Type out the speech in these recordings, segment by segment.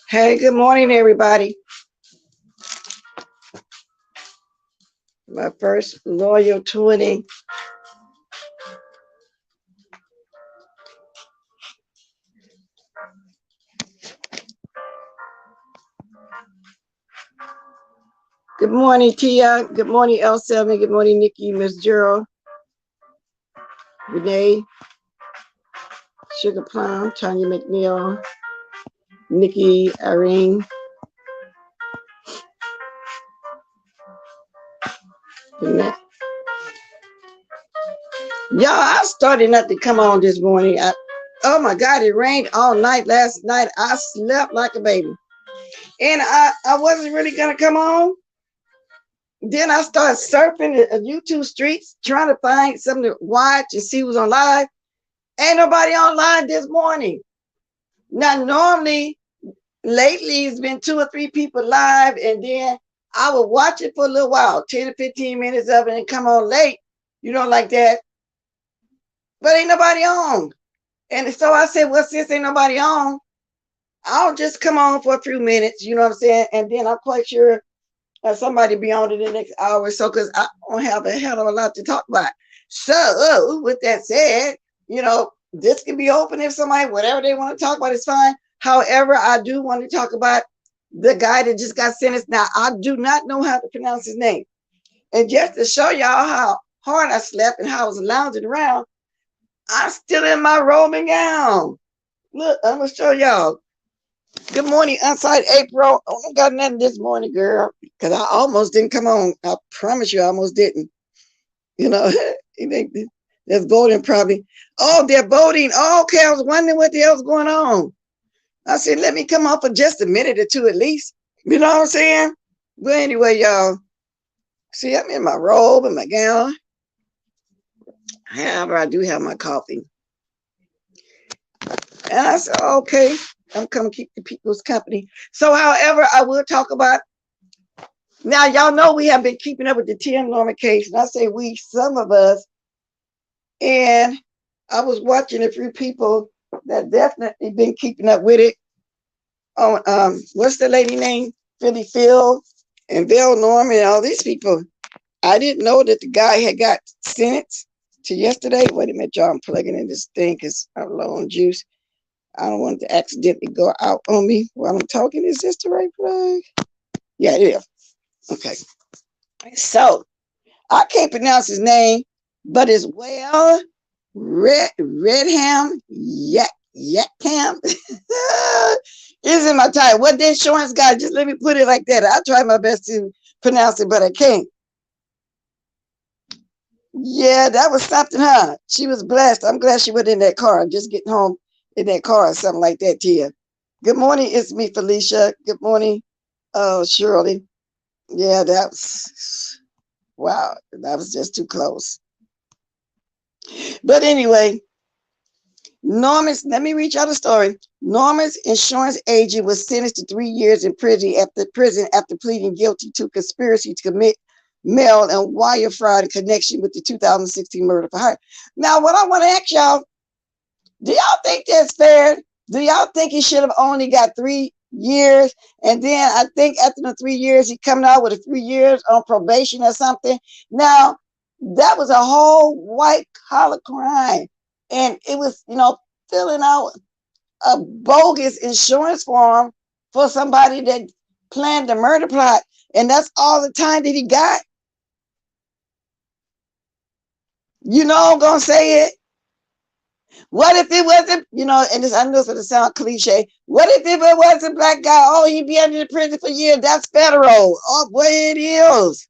Hey, good morning, everybody. My first loyal 20. Good morning, Tia. Good morning, L7. Good morning, Nikki, Miss Gerald, Renee, Sugar Plum, Tanya McNeil, Nikki, Irene. Y'all, I started not to come on this morning. Oh my God, it rained all night last night. I slept like a baby. And I wasn't really going to come on. Then I started surfing the YouTube streets, trying to find something to watch and see who's on live. Ain't nobody online this morning. Now, normally, lately, it's been 2 or 3 people live, and then I would watch it for a little while, 10 to 15 minutes of it, and come on late, like that. But ain't nobody on. And so I said, well, since ain't nobody on, I'll just come on for a few minutes, you know what I'm saying? And then I'm quite sure somebody be on in the next hour or so, because I don't have a hell of a lot to talk about. So with that said, this can be open if somebody, whatever they want to talk about is fine. However, I do want to talk about the guy that just got sentenced. Now, I do not know how to pronounce his name. And just to show y'all how hard I slept and how I was lounging around, I'm still in my Roman gown. Look, I'm going to show y'all. Good morning, Outside April. I don't got nothing this morning, girl, because I almost didn't come on. I promise you I almost didn't. There's voting probably. Oh, they're voting. Oh, okay, I was wondering what the hell's going on. I said, let me come on for just a minute or two at least. You know what I'm saying? But anyway, y'all, see, I'm in my robe and my gown. However, I do have my coffee. And I said, okay, I'm coming to keep the people's company. So, however, I will talk about, now y'all know we have been keeping up with the Tim Norman case. And I say we, some of us. And I was watching a few people that definitely been keeping up with it. On what's the lady name? Philly Phil and Bill Norman and all these people. I didn't know that the guy had got sentenced to yesterday. Wait a minute, y'all. I'm plugging in this thing because I'm low on juice. I don't want it to accidentally go out on me while I'm talking. Is this the right plug? Yeah, it is. Okay. So I can't pronounce his name, but it's Waiel Yaghnam. Is in my title. What the insurance guy? Just let me put it like that. I'll try my best to pronounce it, but I can't. Yeah, that was something, huh? She was blessed. I'm glad she went in that car, just getting home in that car or something like that, Tia. Good morning, it's me, Felicia. Good morning, Shirley. Yeah, that was wow. That was just too close. But anyway, let me read y'all the story. Norman's insurance agent was sentenced to 3 years in prison after pleading guilty to conspiracy to commit mail and wire fraud in connection with the 2016 murder for hire. Now, what I want to ask y'all, do y'all think that's fair? Do y'all think he should have only got 3 years? And then I think after the 3 years, he coming out with a 3 years on probation or something. Now, that was a whole white collar crime. And it was, filling out a bogus insurance form for somebody that planned the murder plot. And that's all the time that he got. You know I'm going to say it. What if it wasn't, and this, I know it's going to sound cliche. What if it was a black guy? Oh, he'd be under the prison for years. That's federal. Oh, boy, it is.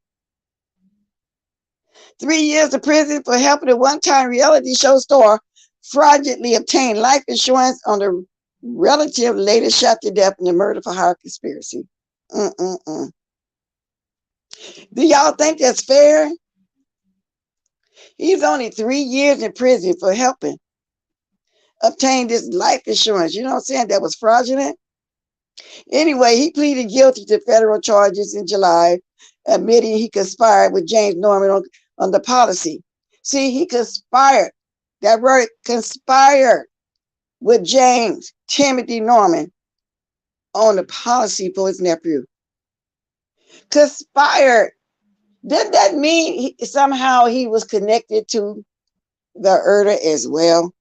3 years of prison for helping a one-time reality show star fraudulently obtain life insurance on the relative later shot to death in the murder for hire conspiracy. Do y'all think that's fair? He's only 3 years in prison for helping obtain this life insurance. You know what I'm saying? That was fraudulent. Anyway, he pleaded guilty to federal charges in July, admitting he conspired with James Norman on the policy. See, he conspired. That word, conspired with James Timothy Norman on the policy for his nephew. Conspired. Didn't that mean somehow he was connected to the murder as well?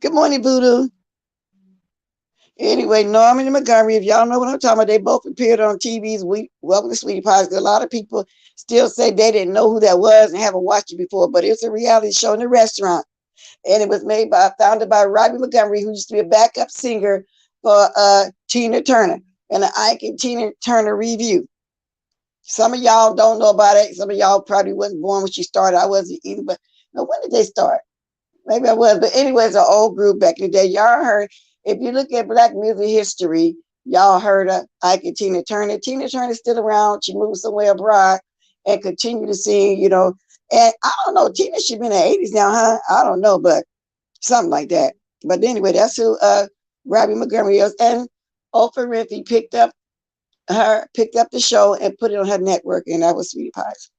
Good morning, Voodoo. Anyway, Norman and Montgomery, if y'all know what I'm talking about, they both appeared on TV's Welcome to Sweetie Pies. A lot of people still say they didn't know who that was and haven't watched it before, but it's a reality show in the restaurant. And it was founded by Robbie Montgomery, who used to be a backup singer for Tina Turner, and the Ike and Tina Turner review. Some of y'all don't know about it. Some of y'all probably wasn't born when she started. I wasn't either, but no, when did they start? Maybe I was, but anyway, it's an old group back in the day. Y'all heard, if you look at Black music history, y'all heard of Ike and Tina Turner. Tina Turner's still around. She moved somewhere abroad and continue to sing, And I don't know, Tina should be in the 80s now, huh? I don't know, but something like that. But anyway, that's who Robbie Montgomery is. And Oprah Winfrey picked up the show and put it on her network, and that was Sweetie Pies.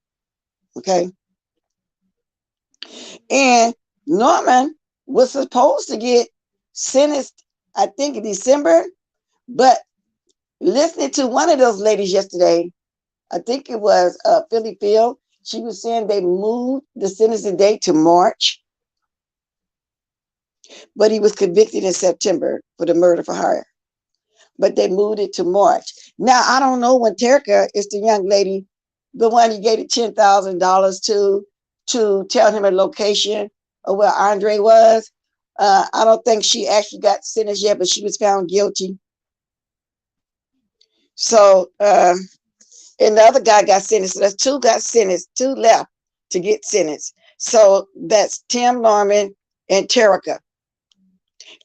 Okay. And Norman was supposed to get sentenced, I think, in December, but listening to one of those ladies yesterday, I think it was Philly Phil, she was saying they moved the sentencing date to March, but he was convicted in September for the murder for hire. But they moved it to March. Now, I don't know when Terica is the young lady, the one he gave $10,000 to tell him a location of where Andre was. I don't think she actually got sentenced yet, but she was found guilty. So, and the other guy got sentenced. So that's two got sentenced, two left to get sentenced. So that's Tim Norman and Terica.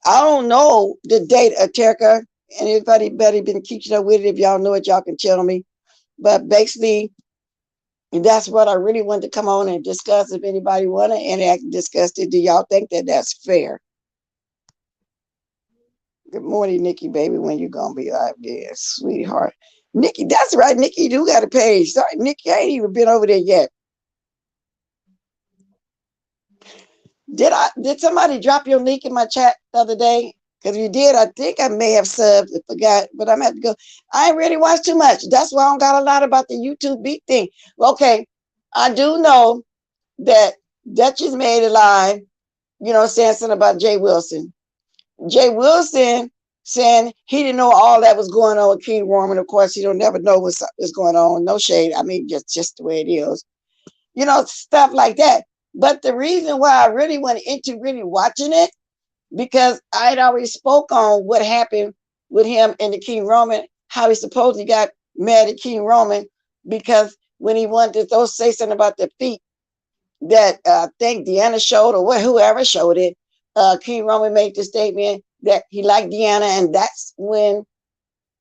I don't know the date of Terica. Anybody better been keeping up with it? If y'all know it, y'all can tell me. But basically, that's what I really wanted to come on and discuss. If anybody want to interact and discuss it, do y'all think that that's fair? Good morning, Nikki, baby. When you gonna be out there, sweetheart? Nikki, that's right. Nikki, you do got a page. Sorry, Nikki, I ain't even been over there yet. Did somebody drop your link in my chat the other day? Because if you did, I think I may have subbed. I forgot, but I'm have to go. I ain't really watched too much. That's why I don't got a lot about the YouTube beat thing. Okay, I do know that Duchess made a line, saying something about Jay Wilson. Jay Wilson saying he didn't know all that was going on with King Roman. Of course, he don't never know what's going on. No shade. I mean, just the way it is. Stuff like that. But the reason why I really went into really watching it, because I had already spoke on what happened with him and the King Roman, how he supposedly got mad at King Roman because when he wanted to say something about the feet, that I think Deanna showed, or whoever showed it. King Roman made the statement that he liked Deanna, and that's when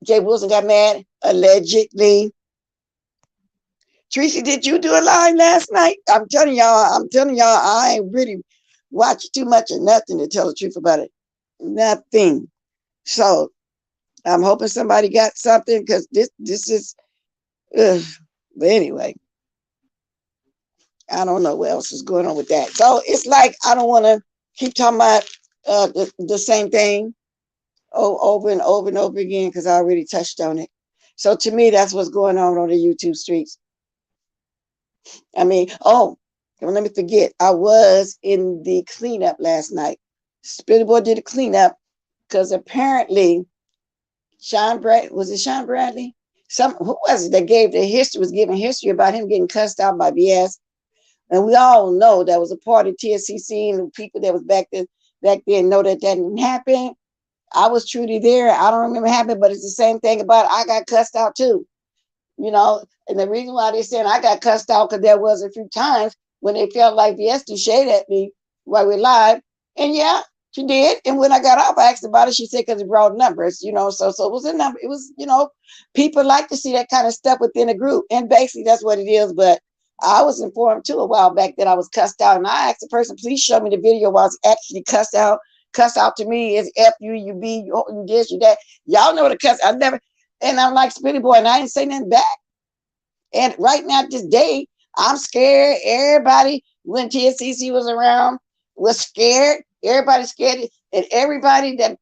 Jay Wilson got mad, allegedly. Tracy, did you do a live last night? I'm telling y'all, I ain't really watched too much of nothing, to tell the truth about it. Nothing. So I'm hoping somebody got something, because this is, ugh. But anyway, I don't know what else is going on with that. So it's like I don't want to keep talking about the same thing over and over and over again, because I already touched on it. So to me, that's what's going on the YouTube streets. I mean, oh, don't let me forget, I was in the cleanup last night. Spirit Boy did a cleanup because apparently was it Sean Bradley? Who was it that gave the history, was giving history about him getting cussed out by BS? And we all know that was a part of TSCC, and the people that was back then know that didn't happen. I was truly there. I don't remember happening, but it's the same thing about I got cussed out too. You know, and the reason why they said I got cussed out, because there was a few times when they felt like BS to shade at me while we're live. And yeah, she did. And when I got off, I asked about it. She said, because it brought numbers, you know, so it was a number. It was, you know, people like to see that kind of stuff within a group. And basically that's what it is. But I was informed too a while back that I was cussed out. And I asked the person, please show me the video where I was actually cussed out. Cuss out to me is F you, you B, you this, you that. Y'all know what a cuss. I never, and I'm like Spitty Boy, and I didn't say nothing back. And right now, this day, I'm scared. Everybody, when TSCC was around, was scared. Everybody's scared. And everybody that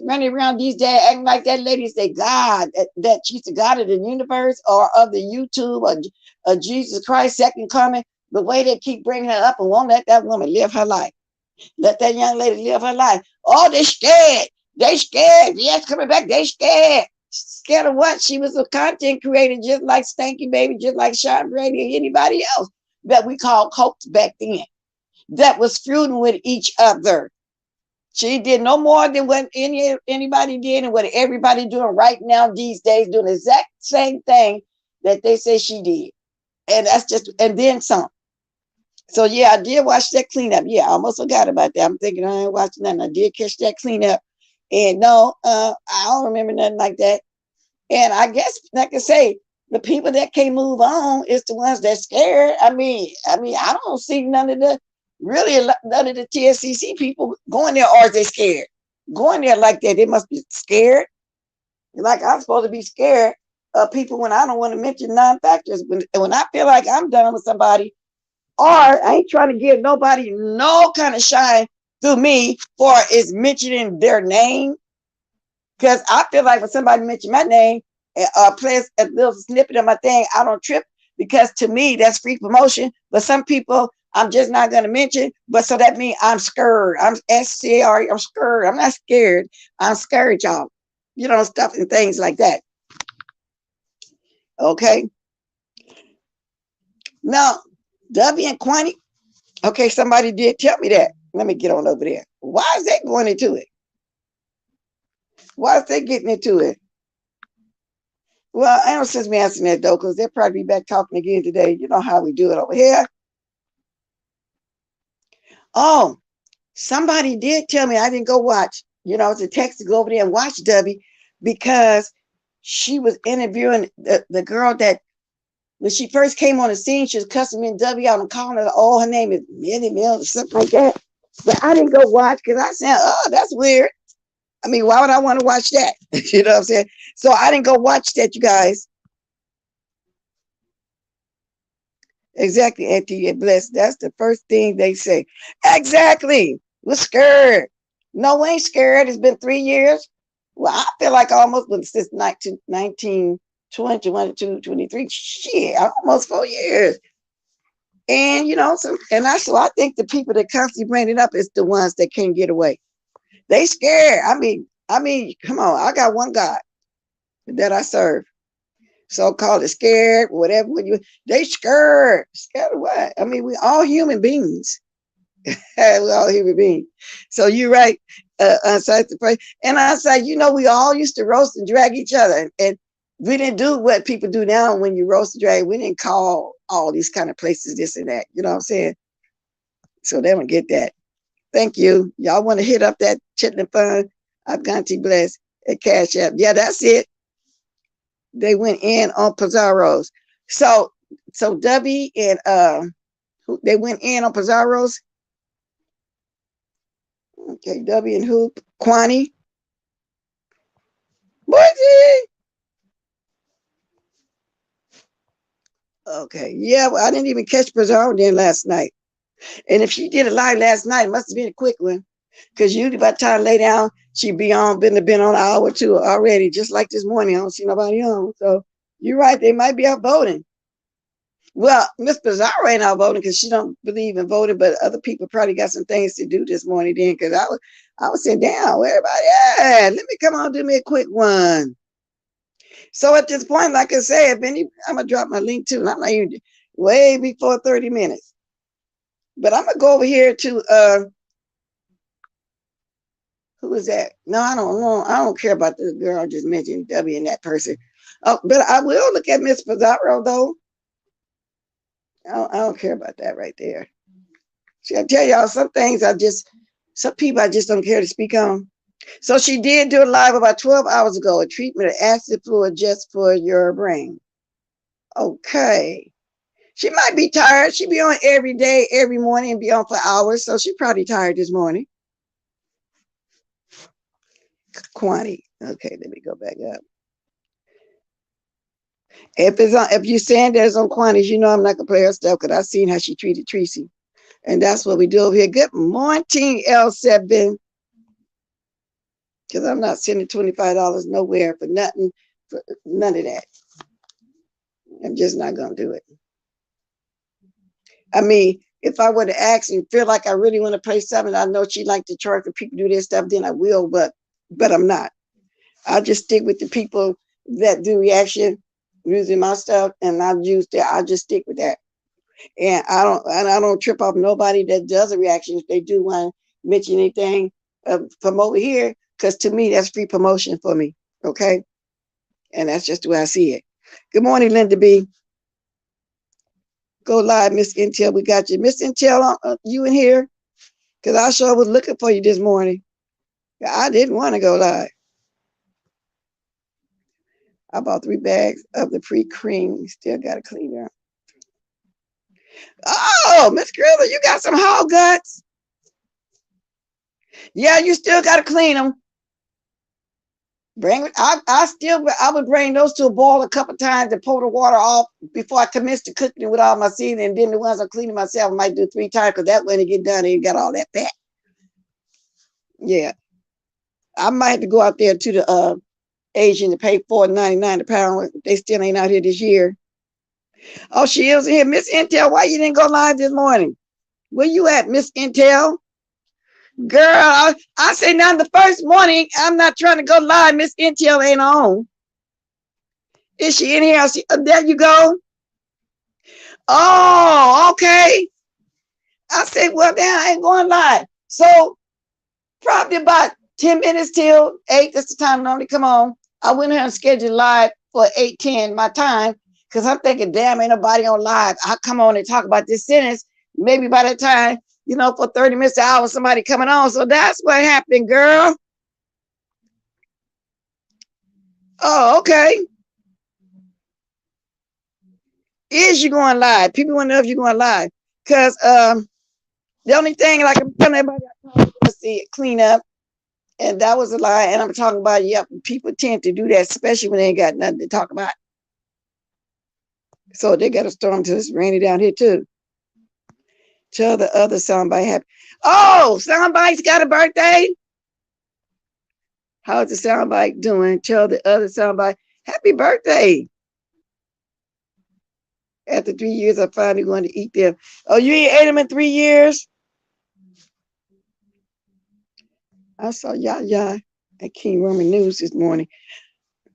running around these days acting like that lady say God, that she's the God of the universe or of the YouTube or Jesus Christ second coming, the way they keep bringing her up and won't let that woman live her life. Let that young lady live her life. Oh, they're scared. They scared. Yes, coming back. They scared. Scared of what? She was a content creator, just like Stanky Baby, just like Sean Brady, or anybody else that we called cokes back then, that was feuding with each other. She did no more than what anybody did, and what everybody doing right now these days, doing the exact same thing that they say she did. And that's just, and then some. So yeah, I did watch that cleanup. Yeah, I almost forgot about that. I'm thinking I ain't watching nothing. I did catch that cleanup. And no, I don't remember nothing like that. And I guess, like I say, the people that can't move on is the ones that scared. I mean, I don't see none of the TSCC people going there, or is they scared? Going there like that, they must be scared. Like I'm supposed to be scared of people when I don't want to mention non-factors. When I feel like I'm done with somebody, or I ain't trying to give nobody no kind of shine through me for is mentioning their name. Because I feel like when somebody mentioned my name, plays a little snippet of my thing, I don't trip, because to me, that's free promotion. But some people, I'm just not going to mention. But so that means I'm scared. I'm SCR. I'm scared. I'm not scared. I'm scared, y'all. You know, stuff and things like that. Okay. Now, W and Quantity. Okay, somebody did tell me that. Let me get on over there. Why is that going into it? Why is they getting into it? Well, I don't sense me answering that though, because they'll probably be back talking again today. You know how we do it over here. Oh, somebody did tell me I didn't go watch. You know, it's a text to go over there and watch W, because she was interviewing the girl that, when she first came on the scene, she was cussing me in W out and calling her, oh, her name is Millie Mills or something like that. But I didn't go watch, because I said, oh, that's weird. I mean, why would I want to watch that? You know what I'm saying? So I didn't go watch that, you guys. Exactly, Auntie, you're blessed. That's the first thing they say. Exactly. We're scared. No, we ain't scared. It's been 3 years. Well, I feel like almost since 1920, 22, 23. Shit, almost 4 years. And you know, so I think the people that constantly bring it up is the ones that can't get away. They scared. I mean, come on. I got one God that I serve. So-called it scared, whatever. They scared. Scared of what? I mean, we all human beings. We're all human beings. So you're right. And I say, you know, we all used to roast and drag each other. And We didn't do what people do now when you roast the dragon. We didn't call all these kind of places this and that. You know what I'm saying? So they don't get that. Thank you. Y'all want to hit up that Chitlin Fund, Afghanti Bless at Cash App. Yeah, that's it. They went in on Pizarro's. So W and they went in on Pizarro's. Okay, W and who? Kwani. Okay, yeah, well, I didn't even catch Pizarro then last night. And if she did a live last night, it must have been a quick one. Because usually by the time I lay down, she'd be on, been on an hour or two already, just like this morning. I don't see nobody on. So you're right, they might be out voting. Well, Miss Pizarro ain't out voting because she don't believe in voting, but other people probably got some things to do this morning then. Because I was sitting down, where everybody at? Let me come on, do me a quick one. So at this point, like I said, I'm gonna drop my link too, and I'm not even way before 30 minutes. But I'm gonna go over here to who is that? No, I don't know. I don't care about this girl I just mentioned, W and that person. Oh, but I will look at Miss Pizarro though. I don't care about that right there. See, I tell y'all some things some people I just don't care to speak on. So she did do a live about 12 hours ago, a treatment of acid fluid just for your brain. Okay. She might be tired. She be on every day, every morning, and be on for hours. So she probably tired this morning. Quantity. Okay, let me go back up. If you're saying there's on quantities, you know I'm not gonna play her stuff because I've seen how she treated Tracy. And that's what we do over here. Good morning, L7. Because I'm not sending $25 nowhere for nothing, for none of that. I'm just not gonna do it. I mean, if I were to ask and feel like I really want to play something, I know she'd like to charge for people to do this stuff, then I will, but I'm not. I'll just stick with the people that do reaction using my stuff, and I'll just stick with that. And I don't trip off nobody that does a reaction if they do want to mention anything from over here, because to me that's free promotion for me. Okay, and that's just the way I see it. Good morning, Linda B. Go live, Miss Intel. We got you, Miss Intel. You in here? Because I sure was looking for you this morning. I didn't want to go live. I bought 3 bags of the pre-cream. Still got to clean up. Oh, Miss Grilla, you got some hog guts? Yeah, you still got to clean them. I would bring those to a boil a couple times and pour the water off before I commence to cooking with all my seasoning. And then the ones I'm cleaning myself, I might do 3 times because that when it get done, it got all that fat. Yeah. I might have to go out there to the Asian to pay $4.99 a pound. They still ain't out here this year. Oh, she is here. Miss Intel, why you didn't go live this morning? Where you at, Miss Intel? Girl, I say now the first morning, I'm not trying to go live. Miss Intel ain't on. Is she in here? There you go. Oh, okay. I said, well, then I ain't going live. So probably about 10 minutes till 8. That's the time I normally come on. I went ahead and scheduled live for 8:10 my time because I'm thinking, damn, ain't nobody on live. I come on and talk about this sentence. Maybe by the time, for 30 minutes to an hour, somebody coming on. So that's what happened, girl. Oh, okay. Is you going live? People want to know if you're going live. Because the only thing, like I'm telling everybody, I see it clean up. And that was a lie. And I'm talking about, yep, people tend to do that, especially when they ain't got nothing to talk about. So they got a storm till it's rainy down here too. Tell the other soundbite happy. Oh, soundbite's got a birthday. How's the soundbite doing? Tell the other soundbite happy birthday. After 3 years, I finally going to eat them. Oh, you ain't ate them in 3 years? I saw Yaya at King Roman News this morning.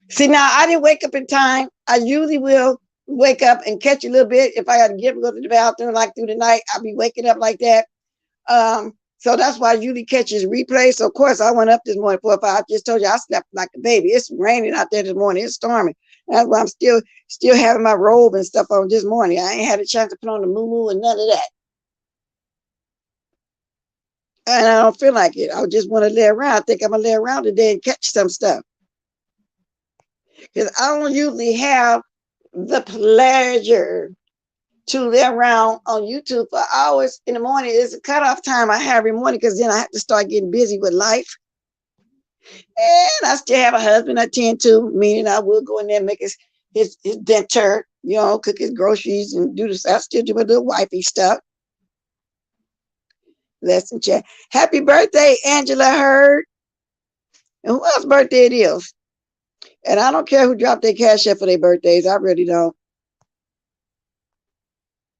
See, now I didn't wake up in time. I usually will wake up and catch a little bit. If I got to go to the bathroom like through the night, I'll be waking up like that. So that's why I usually catches replay. So of course I went up this morning 4 or 5. I just told you I slept like a baby. It's raining out there this morning. It's storming. That's why I'm still having my robe and stuff on this morning. I ain't had a chance to put on the moo and none of that. And I don't feel like it. I just want to lay around. I think I'm gonna lay around today and catch some stuff. Because I don't usually have the pleasure to lay around on YouTube for hours in the morning. It's a cutoff time I have every morning because then I have to start getting busy with life. And I still have a husband I tend to, meaning I will go in there and make his dinner, cook his groceries and do this. I still do my little wifey stuff. Lesson chat. Happy birthday, Angela Hurd. And who else's birthday it is? And I don't care who dropped their cash up for their birthdays. I really don't.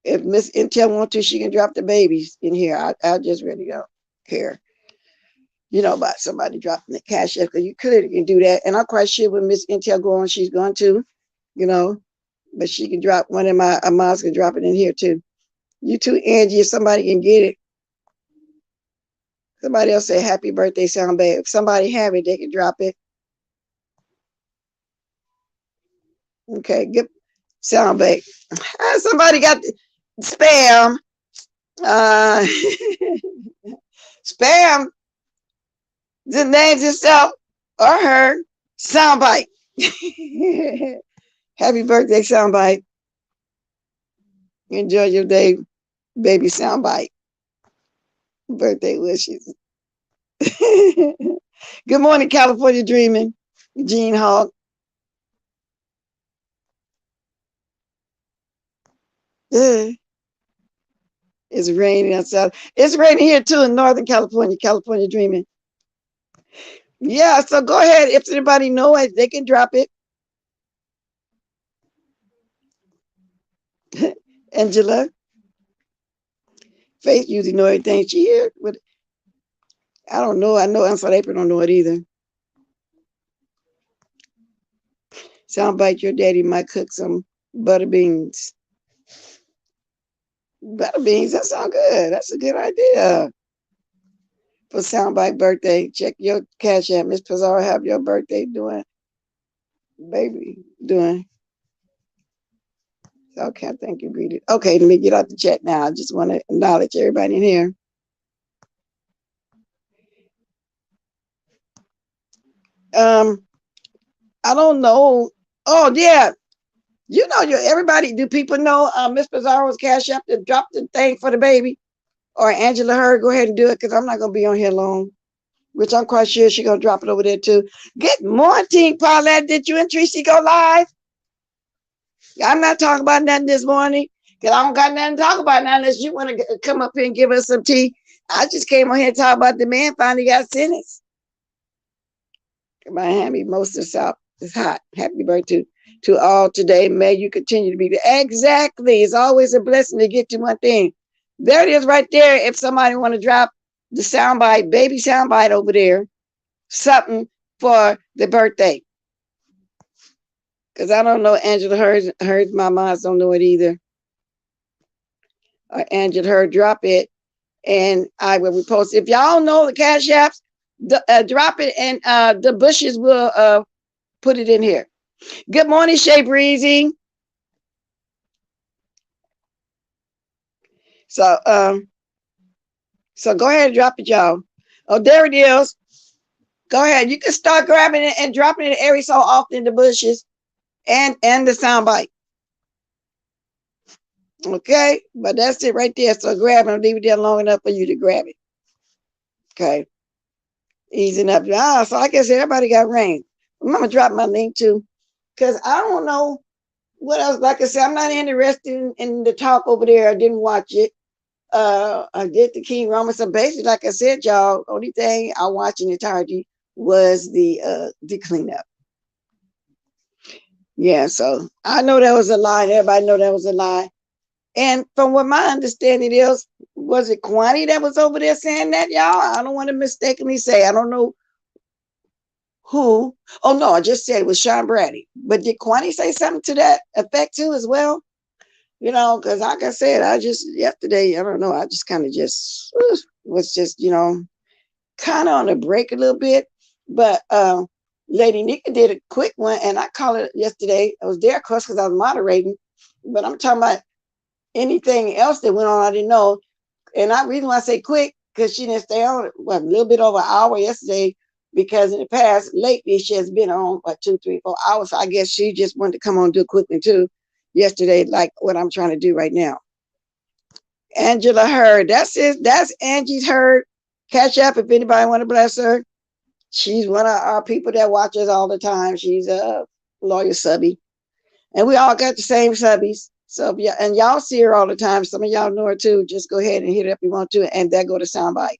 If Miss Intel wants to, she can drop the babies in here. I just really don't care. About somebody dropping the cash up, because you clearly can do that. And I'm quite sure when Miss Intel go on, she's going to, but she can drop one of my moms can drop it in here too. You too, Angie, if somebody can get it. Somebody else say happy birthday, sound bad. If somebody have it, they can drop it. Okay, good sound bad. Somebody got spam. Spam. The names itself or her soundbite. Happy birthday, soundbite. Enjoy your day, baby soundbite. Birthday wishes. Good morning, California Dreaming. Gene Hawk. It's raining outside. It's raining here too in Northern California, California Dreaming. Yeah, so go ahead. If anybody knows it, they can drop it. Angela. Faith usually know everything she hears, but I don't know. I know Uncle April don't know it either. Soundbite, your daddy might cook some butter beans. Butter beans, that sounds good. That's a good idea. For soundbite birthday, check your cash app. Miss Pizarro have your birthday doing. Okay, thank you, greeted. Okay, let me get out the chat now. I just want to acknowledge everybody in here. I don't know. Oh yeah, everybody. Do people know Miss Pizarro's cash app to drop the thing for the baby? Or Angela Hurd, go ahead and do it because I'm not gonna be on here long. Which I'm quite sure she's gonna drop it over there too. Good morning, Paulette. Did you and Tracy go live? I'm not talking about nothing this morning because I don't got nothing to talk about now unless you want to come up here and give us some tea. I just came on here to talk about the man finally got sentenced. Miami, most of the South is hot. Happy birthday to all today. May you continue to be there. Exactly. It's always a blessing to get to one thing. There it is right there. If somebody want to drop the soundbite, baby soundbite over there, something for the birthday. Because I don't know Angela Hurd, my moms don't know it either. Angela Hurd, drop it, and I will repost. If y'all know the cash apps, drop it, and the bushes will put it in here. Good morning, Shay Breezy. So go ahead and drop it, y'all. Oh, there it is. Go ahead. You can start grabbing it and dropping it every so often in the bushes and the soundbite. Okay, but that's it right there. So grab it and leave it there long enough for you to grab it. Okay, easing up. So like I said, everybody got rain. I'm gonna drop my link too, because I don't know what else. Like I said, I'm not interested in the talk over there. I didn't watch it. I did the King Roman. So basically, like I said, y'all, only thing I watched in entirety was the cleanup. Yeah, so I know that was a lie. Everybody know that was a lie. And from what my understanding is, was it Kwani that was over there saying that, y'all? I don't want to mistakenly say. I don't know who. Oh, no, I just said it was Sean Brady. But did Kwani say something to that effect too as well? Because like I said, yesterday, I don't know, I just kind of was just, kind of on a break a little bit. But Lady Nika did a quick one, and I called it yesterday. I was there, of course, because I was moderating. But I'm talking about anything else that went on, I didn't know. And the reason why I say quick, because she didn't stay on a little bit over an hour yesterday, because in the past, lately, she has been on 2, 3, 4 hours. So I guess she just wanted to come on and do it quickly too yesterday, like what I'm trying to do right now. Angela Hurd, that's it. That's Angie's Hurd. Catch up if anybody want to bless her. She's one of our people that watches all the time. She's a lawyer subby. And we all got the same subbies. So yeah, and y'all see her all the time. Some of y'all know her too. Just go ahead and hit it up if you want to. And there go the soundbite.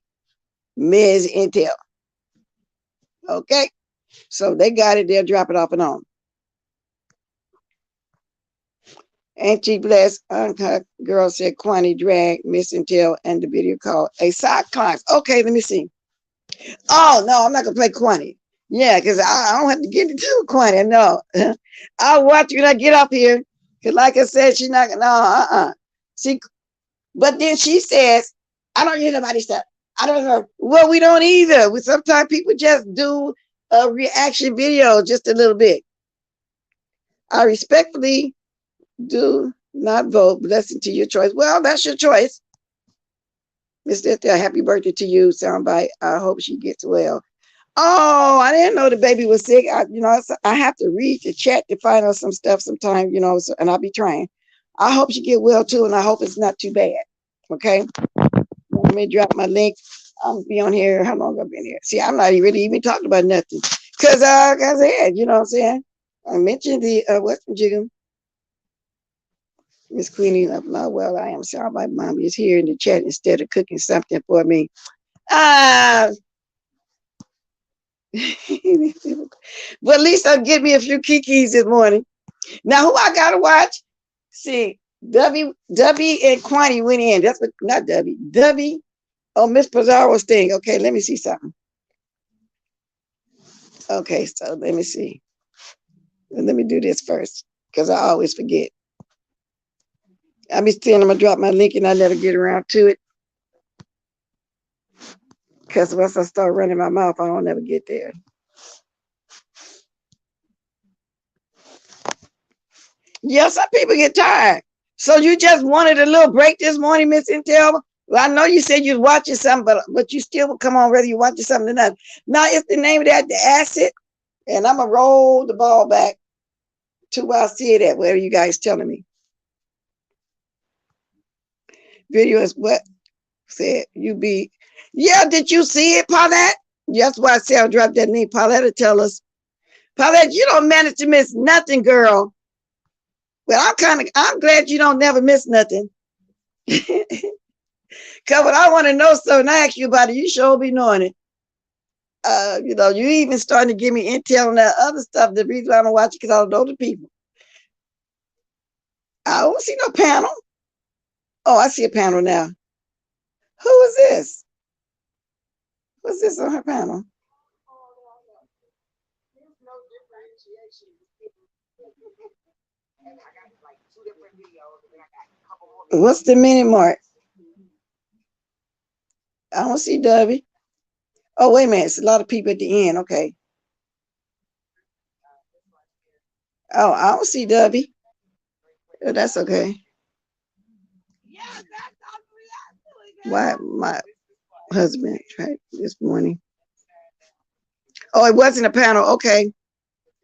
Ms. Intel. Okay. So they got it. They'll drop it off and on. Auntie Bless, Uncut Girl said Quantity drag, Miss Intel, and the video called A Side Climbs. Okay, let me see. Oh, no, I'm not going to play Quantity. Yeah, because I don't have to get into Quantity. No. I'll watch you when I get up here. Because like I said, she's not going to, See, but then she says, I don't hear nobody stuff. I don't know. Well, we don't either. Sometimes people just do a reaction video just a little bit. I respectfully do not vote. Blessing to your choice. Well, that's your choice. Mr. Happy birthday to you. Soundbite. I hope she gets well. Oh, I didn't know the baby was sick. I have to read the chat to find out some stuff sometimes, so, and I'll be trying. I hope she get well too, and I hope it's not too bad. Okay. Let me drop my link. I'll be on here. How long have I been here? See, I'm not really even talking about nothing. Because, like I said, you know what I'm saying? I mentioned the Western Jiggle. Miss Queenie, well, I am sorry. My mom is here in the chat instead of cooking something for me. But at least I'm getting me a few kikis this morning. Now, who I gotta watch? See, W and Quantity went in. That's what, not W. Oh, Miss Pizarro's thing. Okay, let me see something. Okay, so let me see. Let me do this first, because I always forget. I'm just saying I'm gonna drop my link and I never get around to it. Because once I start running my mouth, I don't ever get there. Yeah, some people get tired. So you just wanted a little break this morning, Miss Intel? Well, I know you said you're watching something, but you still will come on whether you're watching something or not. Now, it's the name of that, the acid, and I'm going to roll the ball back to where I see it at, whatever you guys telling me. Video is what said you be. Yeah, did you see it, Paulette? That's why I said I'll drop that name. Paulette will tell us. Paulette, you don't manage to miss nothing, girl. Well, I'm glad you don't never miss nothing. Because when I want to know something, I ask you about it, you sure be knowing it. You even starting to give me intel on that other stuff. The reason I don't watch it because I don't know the people. I don't see no panel. Oh, I see a panel now. Who is this? Who's this on her panel? What's the minute mark? I don't see Debbie. Oh, wait a minute. It's a lot of people at the end. Okay. Oh, I don't see Debbie. Oh, that's okay. Why my husband tried this morning? Oh, it wasn't a panel. Okay.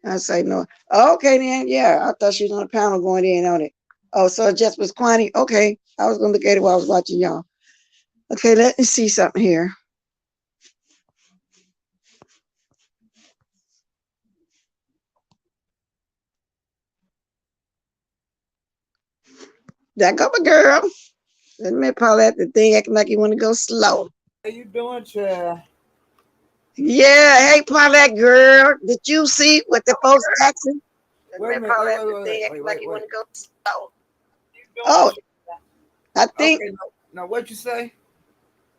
I say no. Oh, okay, then. Yeah, I thought she was on a panel going in on it. Oh, so it just was Quantity. Okay. I was going to look at it while I was watching y'all. Okay, let me see something here. That go my girl. Let me Paulette the thing acting like you want to go slow. How you doing, Chair? Yeah, hey Paulette girl. Did you see what the folks asking? Wait a minute, wait. Oh, I think. Okay, now what'd you say?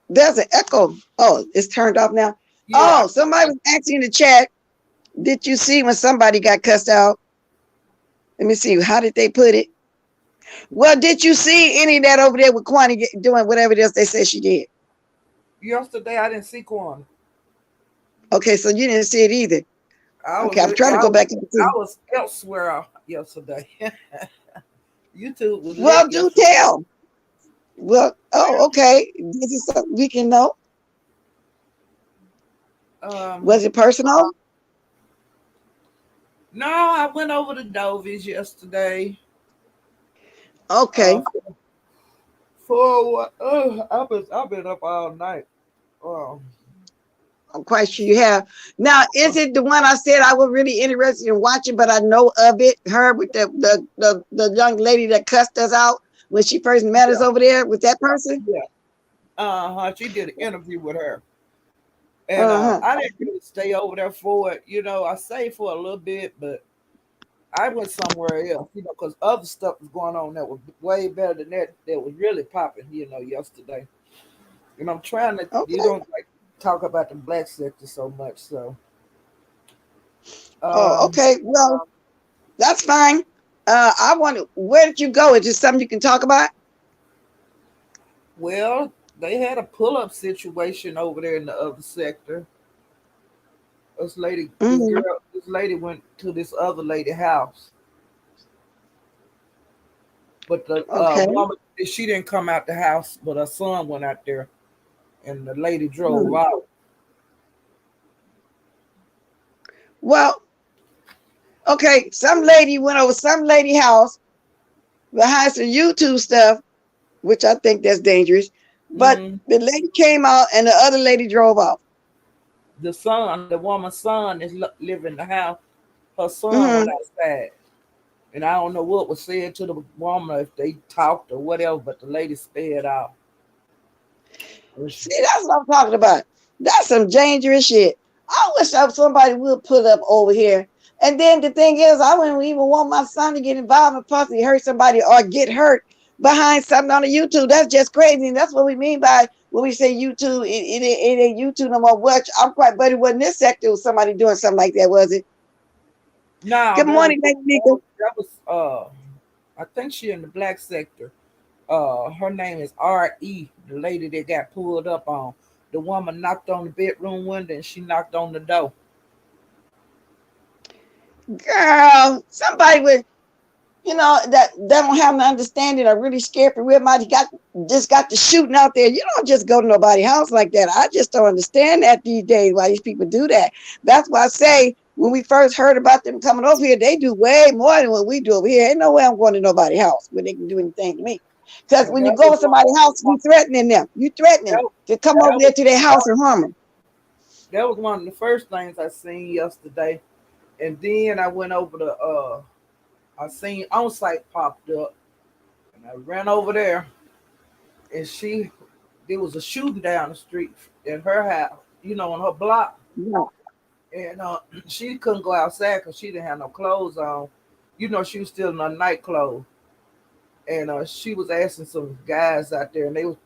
There's an echo. Oh, it's turned off now. Yeah. Oh, somebody was asking in the chat. Did you see when somebody got cussed out? Let me see. How did they put it? Well, did you see any of that over there with Quantity doing whatever it is they said she did? Yesterday I didn't see Quan. Okay, so you didn't see it either. Okay, I'm trying to go back and I see. was elsewhere yesterday. YouTube was lit Well, do yesterday. tell. Well, oh, okay. This is something we can know. Um, Was it personal? no, I went over to Dovies yesterday. Okay. Uh, for what? I've been up all night. Um, I'm quite sure you have. Now, is it the one I said I was really interested in watching, but I know of it? Her with the young lady that cussed us out when she first met us yeah, over there with that person? yeah. She did an interview with her, and Uh-huh. I didn't really stay over there for it. I stayed for a little bit, but I went somewhere else. Because other stuff was going on that was way better than that. That was really popping. Yesterday. And I'm trying to. You Okay. don't like talk about the black sector so much, so. Oh, Um, okay. Well, that's fine. I want to, where did you go? Is it something you can talk about? well, they had a pull-up situation over there in the other sector. Hmm. This lady went to this other lady house, but the Okay. woman, she didn't come out the house, but her son went out there, and the lady drove Hmm. out. Well, okay. Some lady went over some lady house behind some YouTube stuff, which I think that's dangerous. But Hmm. the lady came out and the other lady drove off. The woman's son, is live in the house. Her son Hmm. went outside, and I don't know what was said to the woman if they talked or whatever, but the lady sped out. See, that's what I'm talking about. That's some dangerous shit. I wish somebody would put up over here. And then the thing is, I wouldn't even want my son to get involved and possibly hurt somebody or get hurt behind something on the YouTube. That's just crazy. And that's what we mean by when we say YouTube. It ain't YouTube no more. What I'm quite, but it wasn't this sector. It was somebody doing something like that, was it? No, Good morning, Lady Nika. that was I think she in the black sector. Her name is RE, the lady that got pulled up on. The woman knocked on the bedroom window and she knocked on the door. Girl, somebody with that don't have an understanding or really scared for real mighty got the shooting out there. You don't just go to nobody's house like that. I just don't understand that these days why these people do that. That's why I say when we first heard about them coming over here, they do way more than what we do over here. Ain't no way I'm going to nobody's house where they can do anything to me. Because And when you go to somebody's house, you threatening them. You threatening that, to come over that there was to their house and harm them. that was one of the first things I seen yesterday. And then I went over to I seen on site popped up and I ran over there and there was a shooting down the street in her house, on her block. Yeah. And she couldn't go outside because she didn't have no clothes on. She was still in her night clothes. And she was asking some guys out there, and they was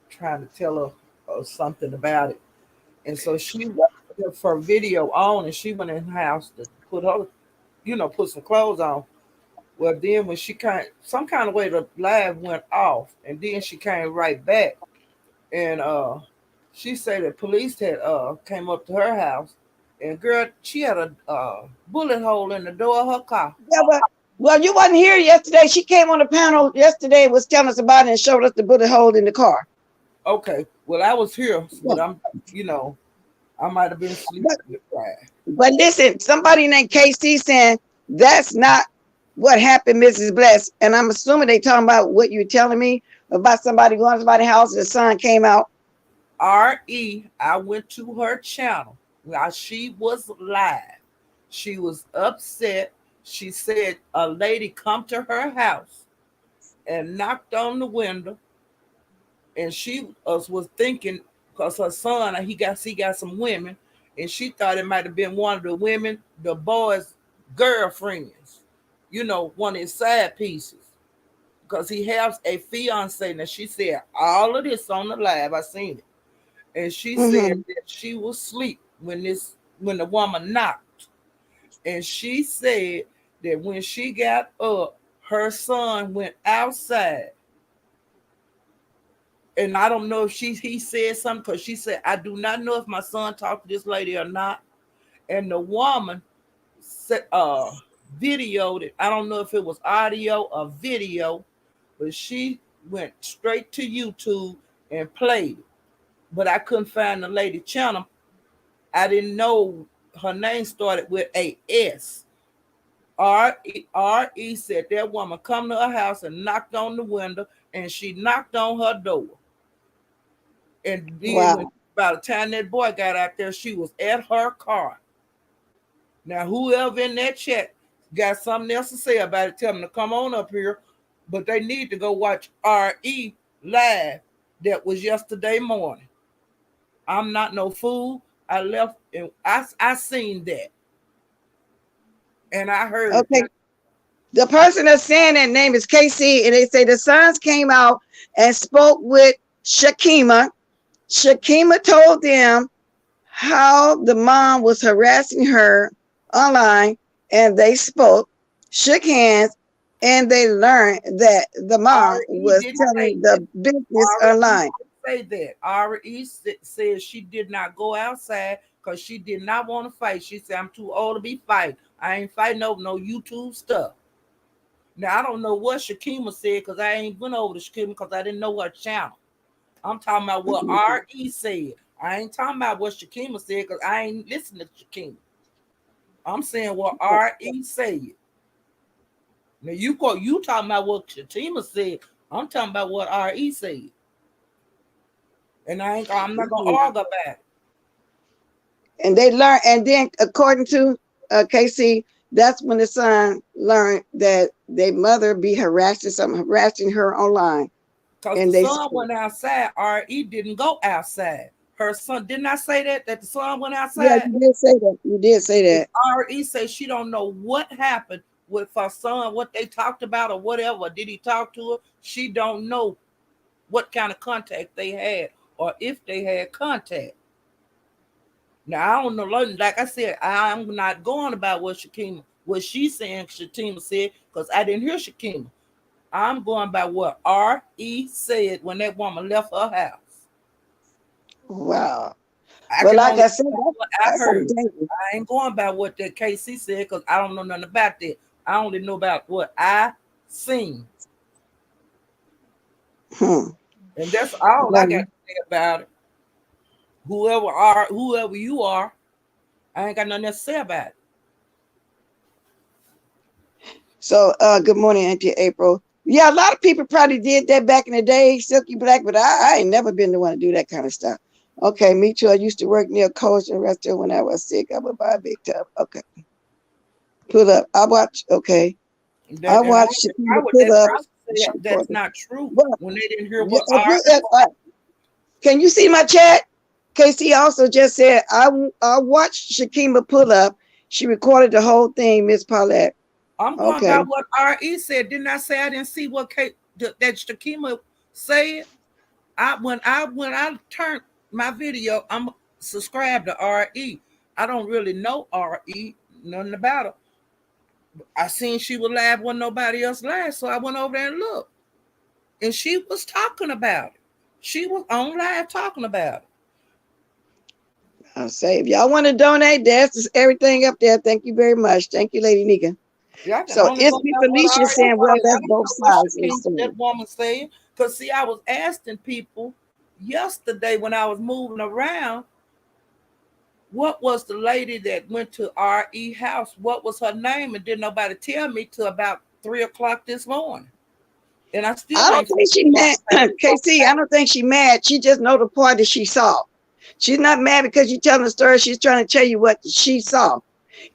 trying to tell her something about it. And so she left her video on, and she went in the house to put some clothes on. Well, then when some kind of way the live went off, and then she came right back, and she said that police had came up to her house, and girl, she had a bullet hole in the door of her car. Yeah, well, you wasn't here yesterday. She came on the panel yesterday and was telling us about it and showed us the bullet hole in the car. Okay, well I was here, Yeah. but I might have been asleep. But, Right. but listen, somebody named KC saying that's not what happened, Mrs. Bless. And I'm assuming they talking about what you're telling me about somebody going to somebody's house and the son came out. I went to her channel while she was live. She was upset. She said a lady come to her house and knocked on the window, and she was thinking because her son he got some women, and she thought it might have been one of the women, the boy's girlfriends, one of his side pieces, because he has a fiance. And she said all of this on the live. I seen it. And she said Mm-hmm. that she was asleep when the woman knocked, and she said that when she got up, her son went outside, and I don't know if he said something because she said I do not know if my son talked to this lady or not, and the woman videoed it. I don't know if it was audio or video, but she went straight to YouTube and played it. But I couldn't find the lady channel. I didn't know her name started with a S. R.E. said that woman come to her house and knocked on the window, and she knocked on her door. And then Wow. by the time that boy got out there, she was at her car. Now, whoever in that chat got something else to say about it, tell them to come on up here. But they need to go watch RE live. That was yesterday morning. I'm not no fool. I left and I seen that. And I heard Okay. The person that's saying that name is KC, and they say the sons came out and spoke with Shakima. Shakima told them how the mom was harassing her online, and they spoke, shook hands, and they learned that the mom was telling the business online. Say that. RE says she did not go outside because she did not want to fight. She said, I'm too old to be fighting. I ain't fighting over no YouTube stuff. Now, I don't know what Shakima said because I ain't went over to Shakima because I didn't know her channel. I'm talking about what RE said. I ain't talking about what Shakima said because I ain't listening to Shakima. I'm saying what RE said. Now, you talking about what Shakima said. I'm talking about what RE said. And I'm not going to argue about it. And they learned, and then according to KC, that's when the son learned that their mother be harassing her online. Because the son went outside. RE didn't go outside. Her son, didn't I say that the son went outside? Yeah, you did say that. You did say that. RE says she don't know what happened with her son, what they talked about or whatever. Did he talk to her? She don't know what kind of contact they had or if they had contact. Now, I don't know. Like I said, I'm not going about what she's saying Shakima said, because I didn't hear Shakima. I'm going by what RE said when that woman left her house. Well, like I said, I heard. I ain't going by what that KC said because I don't know nothing about that. I only know about what I seen. And that's all I got to say about it. Whoever you are, I ain't got nothing to say about it. So, good morning, Auntie April. Yeah, a lot of people probably did that back in the day, Silky Black, but I ain't never been the one to do that kind of stuff. Okay, me too. I used to work near a Coast and restaurant when I was sick. I would buy a big tub. Okay. Pull up. I watch. Okay. I watched pull up. That's not true. When they didn't hear what Can you see my chat? KC also just said, I watched Shakima pull up. She recorded the whole thing, Miss Paulette. I'm going by what RE said. Didn't I say I didn't see what that Shakima said? When I turned my video, I'm subscribed to RE. I don't really know RE, nothing about her. I seen she was live when nobody else live, so I went over there and looked. And she was talking about it. She was on live talking about it. I'll say, if y'all want to donate, that's everything up there. Thank you very much. Thank you, Lady Nika. Yeah, so it's Felicia saying, well, that's both sides. That woman saying, because see, I was asking people yesterday when I was moving around, what was the lady that went to RE house? What was her name? And didn't nobody tell me till about 3 o'clock this morning. And I don't think she mad. KC, I don't think she mad. She just know the part that she saw. She's not mad because you're telling the story. She's trying to tell you what she saw.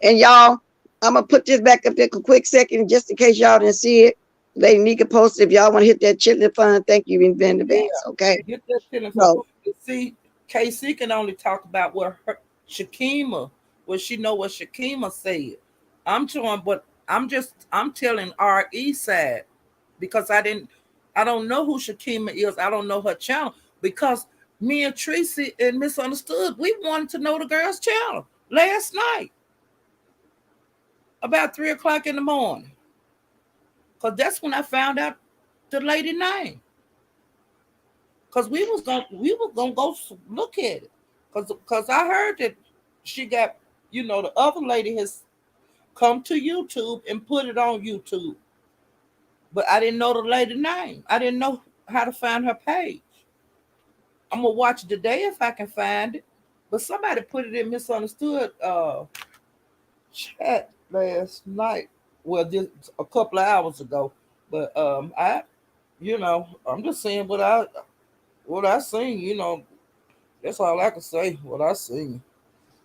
And y'all, I'm going to put this back up there for a quick second, just in case y'all didn't see it. Lady Nika posted, if y'all want to hit that chitlin fund, thank you in advance, okay? Hit that chitlin fund. See, KC can only talk about what Shakima, what she know what Shakima said. I'm telling RE side because I don't know who Shakima is. I don't know her channel because me and Tracy and Misunderstood, we wanted to know the girl's channel last night about 3 o'clock in the morning. Because that's when I found out the lady name. Because we was gonna go look at it. Because I heard that she got, the other lady come to YouTube and put it on YouTube. But I didn't know the lady name. I didn't know how to find her page. I'm gonna watch it today if I can find it. But somebody put it in misunderstood chat last night. Well, just a couple of hours ago. But I'm just saying what I seen. That's all I can say. What I seen.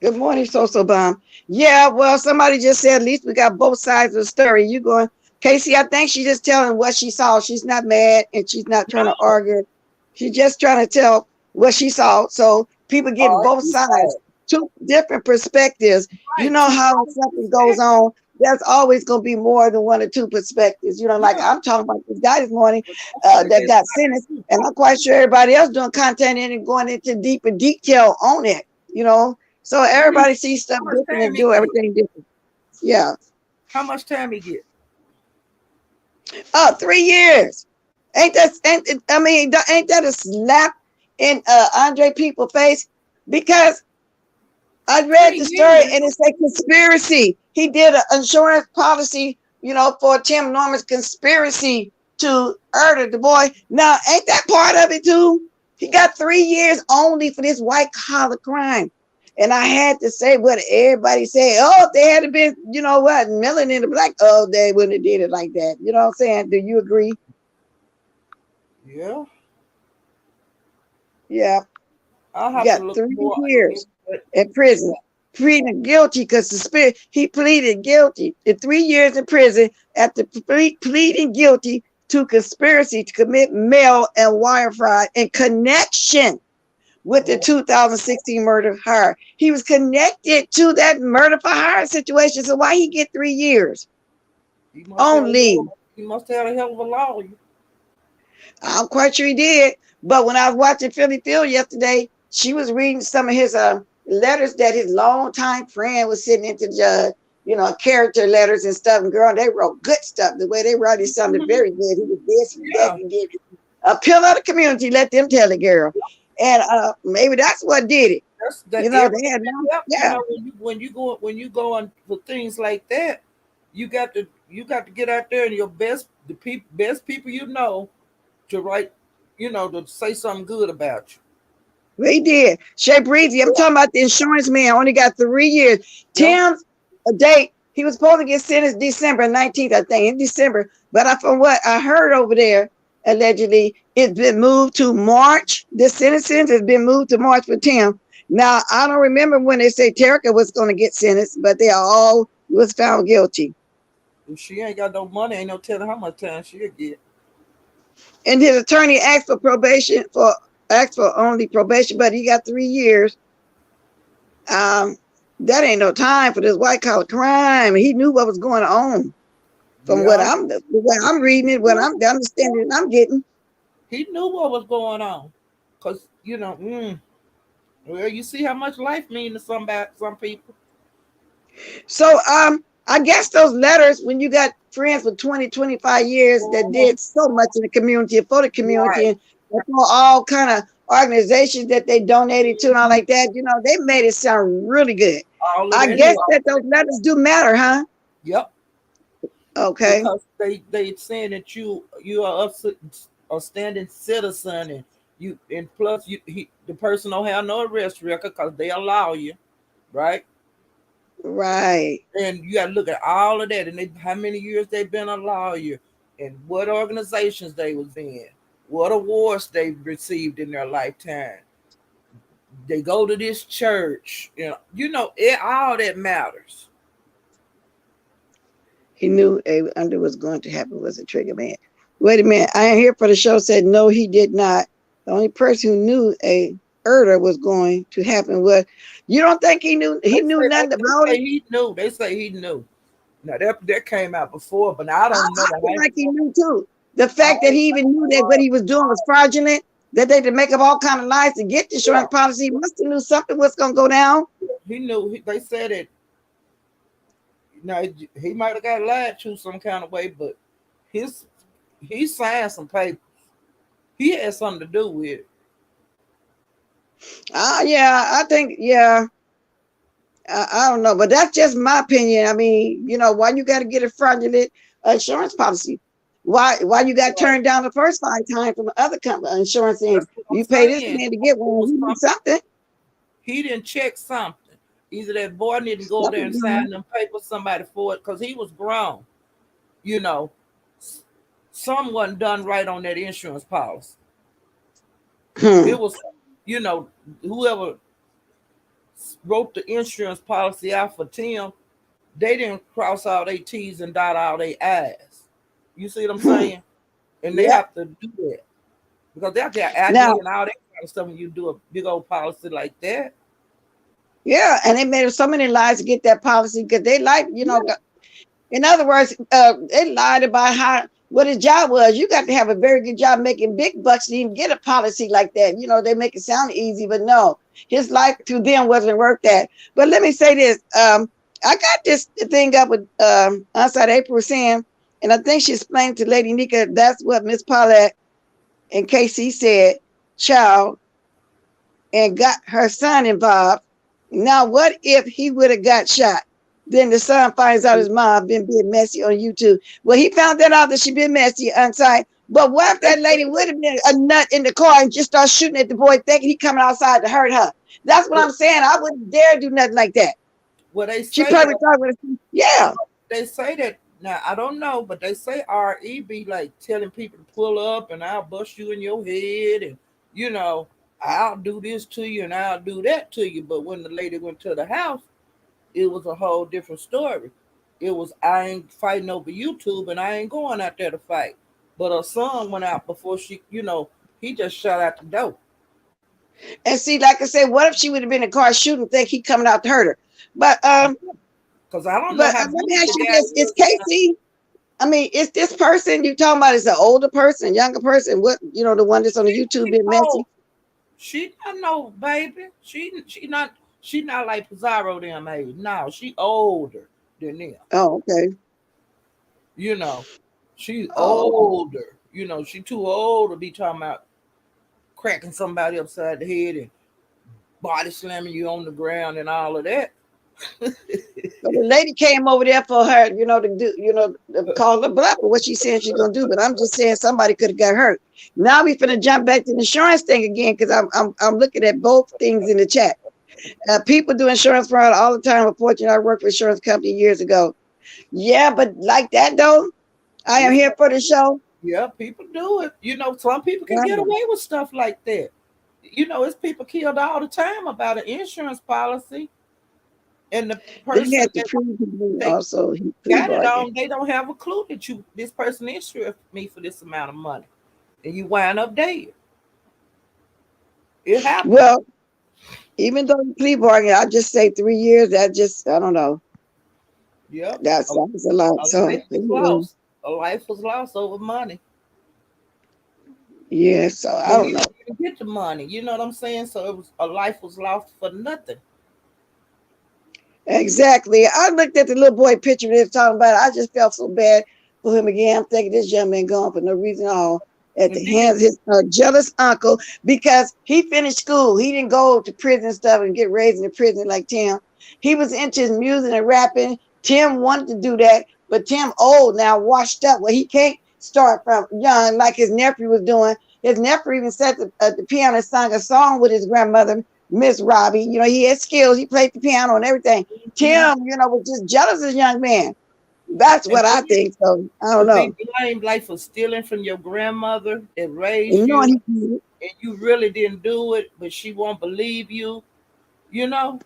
Good morning, Social Bomb. Yeah, well, somebody just said at least we got both sides of the story. You going, Casey? I think she's just telling what she saw. She's not mad and she's not trying to No, argue. She's just trying to tell what she saw. So people getting all both you said. sides, two different perspectives. You Right. know how when something goes on, there's always going to be more than one or two perspectives. Like Yeah. I'm talking about this guy this morning But don't that forget got sentenced, and I'm quite sure everybody else doing content and going into deeper detail on it. You know, so everybody sees stuff how much different time and he do get? everything different. Yeah. How much time he get? Oh, 3 years. Ain't that a slap in Andre people's face? Because I read Three the story years. and it's a conspiracy. He did an insurance policy, for Tim Norman's conspiracy to murder the boy. Now, ain't that part of it too? He got 3 years only for this white collar crime. And I had to say what everybody said. Oh, if they had been, melanin the black, oh, they wouldn't have did it like that. You know what I'm saying? Do you agree? Yeah. Yeah. I'll You have to got look 3 years into in prison, pleading guilty because he pleaded guilty in 3 years in prison after pleading guilty to conspiracy to commit mail and wire fraud in connection with the 2016 murder for hire. He was connected to that murder for hire situation. So why he get 3 years He must have only? he must have a hell of a lawyer. I'm quite sure he did. But when I was watching Philly Phil yesterday, she was reading some of his letters that his longtime friend was sitting into the judge, character letters and stuff. And girl, they wrote good stuff. The way they wrote it sounded very good. He was this and that Yeah. and did a pillar of the community. Let them tell it, girl. And maybe that's what did it. That's that They had no, yep. yeah. When you go on for things like that, you got to get out there and your best people to write, to say something good about you. They did. Shay Breezy, I'm talking about the insurance man, only got 3 years. Yeah. Tim's a date. He was supposed to get sentenced December 19th, I think, in December. But from what I heard over there, allegedly, it's been moved to March. The sentencing has been moved to March for Tim. Now, I don't remember when they say Terica was going to get sentenced, but they all was found guilty. If she ain't got no money, ain't no telling how much time she'll get. And his attorney asked for only probation, but he got 3 years. That ain't no time for this white collar crime. He knew what was going on. From what Yeah. I'm reading it, what I'm understanding, I'm getting. He knew what was going on, cause well, you see how much life means to some people. So I guess those letters, when you got friends for 20, 25 years that did so much in the community for the community Right. and for all kind of organizations that they donated to and all like that, they made it sound really good. All of I that. guess that those letters do matter, huh? Yep. Okay. Because they saying that you are a standing citizen, and plus the person don't have no arrest record because they allow you, right? Right. And you got to look at all of that, and how many years they've been a lawyer, and what organizations they was in, what awards they received in their lifetime. They go to this church, all that matters. He knew under was going to happen was a trigger man. Wait a minute. I am here for the show said no, he did not. The only person who knew a murder was going to happen was, you don't think he knew nothing about They say it? he knew. They say he knew. Now that came out before, but I don't know. I feel like he knew too. The fact that he even knew that what he was doing was fraudulent, that they could make up all kind of lies to get the insurance policy, he must have knew something was gonna go down. He knew. They said it. Now he might have got lied to some kind of way, but his he signed some papers. He had something to do with it. Yeah, I think, yeah. I don't know, but that's just my opinion. I mean, why you got to get a fraudulent insurance policy? Why you got turned down the first 5 times from the other company insurance? And That's what I'm you pay this saying. man to get It was one, you need something. he didn't check something. Either that boy didn't go there and Something sign wrong. them papers, somebody for it, because he was grown. You know, something wasn't done right on that insurance policy. It Hmm. was, you know, whoever wrote the insurance policy out for Tim, they didn't cross all their T's and dot all their I's. You see what I'm Hmm. saying? And they Yeah. have to do that because they have to have Now, ID and all that kind of stuff when you do a big old policy like that. yeah, and they made so many lies to get that policy because they like, Yeah. in other words, they lied about what his job was. You got to have a very good job making big bucks to even get a policy like that. They make it sound easy, but no, his life to them wasn't worth that. But let me say this: I got this thing up with outside April saying, and I think she explained to Lady Nika that's what Miss Paulette and Casey said, child, and got her son involved. Now, what if he would have got shot? Then the son finds out his mom been being messy on YouTube. Well, he found that out that she been messy outside. But what if They that lady say would have been a nut in the car and just start shooting at the boy, thinking he coming outside to hurt her? That's what that. I'm saying. I wouldn't dare do nothing like that. Well, they She say probably that. thought, yeah, They say that now. I don't know, but they say RE be like telling people to pull up, and I'll bust you in your head, and you know I'll do this to you, and I'll do that to you. But when the lady went to the house, it was a whole different story. It was I ain't fighting over YouTube, and I ain't going out there to fight. But her son went out before she, he just shot out the door. and see, like I said, what if she would have been in the car shooting, think he coming out to hurt her? But Because I don't know but how let me deep the ask you guy this: is was. Casey? I mean, is this person you talking about is an older person, younger person? What the one that's on the YouTube She being old. messy? She not no baby. She not like Pizarro them age. No, she older than them. Oh, okay. You know, she's Oh, okay. older. She too old to be talking about cracking somebody upside the head and body slamming you on the ground and all of that. So the lady came over there for her, to do, to call the bluff for what she said she's gonna do. But I'm just saying somebody could have got hurt. Now we finna jump back to the insurance thing again because I'm looking at both things in the chat. People do insurance fraud all the time. Unfortunately, I worked for an insurance company years ago. Yeah, but like that though, I am It's here for the show. Yeah, people do it. Some people can get away with stuff like that. It's people killed all the time about an insurance policy, and the They person had to that prove to me they also he plea got it bargain. on, they don't have a clue that this person insured me for this amount of money, and you wind up dead. It happened. Well, even though the plea bargain, I just say 3 years. That just I don't know. Yep. That's a lot. A So life was anyway, lost. A life was lost over money. yeah. So I But don't he know. didn't even get the money. You know what I'm saying? So it was a life was lost for nothing. Exactly. I looked at the little boy picture they was talking about. I just felt so bad for him again. I'm thinking this young man gone for no reason at all at And the then hands of his jealous uncle because he finished school. He didn't go to prison and stuff and get raised in the prison like Tim. He was into his music and rapping. Tim wanted to do that, but Tim old now, washed up. Well, he can't start from young like his nephew was doing. His nephew even sat at the piano and sang a song with his grandmother, Miss Robbie. He had skills. He played the piano and everything. mhm. Tim, was just jealous as a young man. That's and what I then think. So I don't to be know. blamed like for stealing from your grandmother that raised And knowing you, he did it, and you really didn't do it, but she won't believe you. You know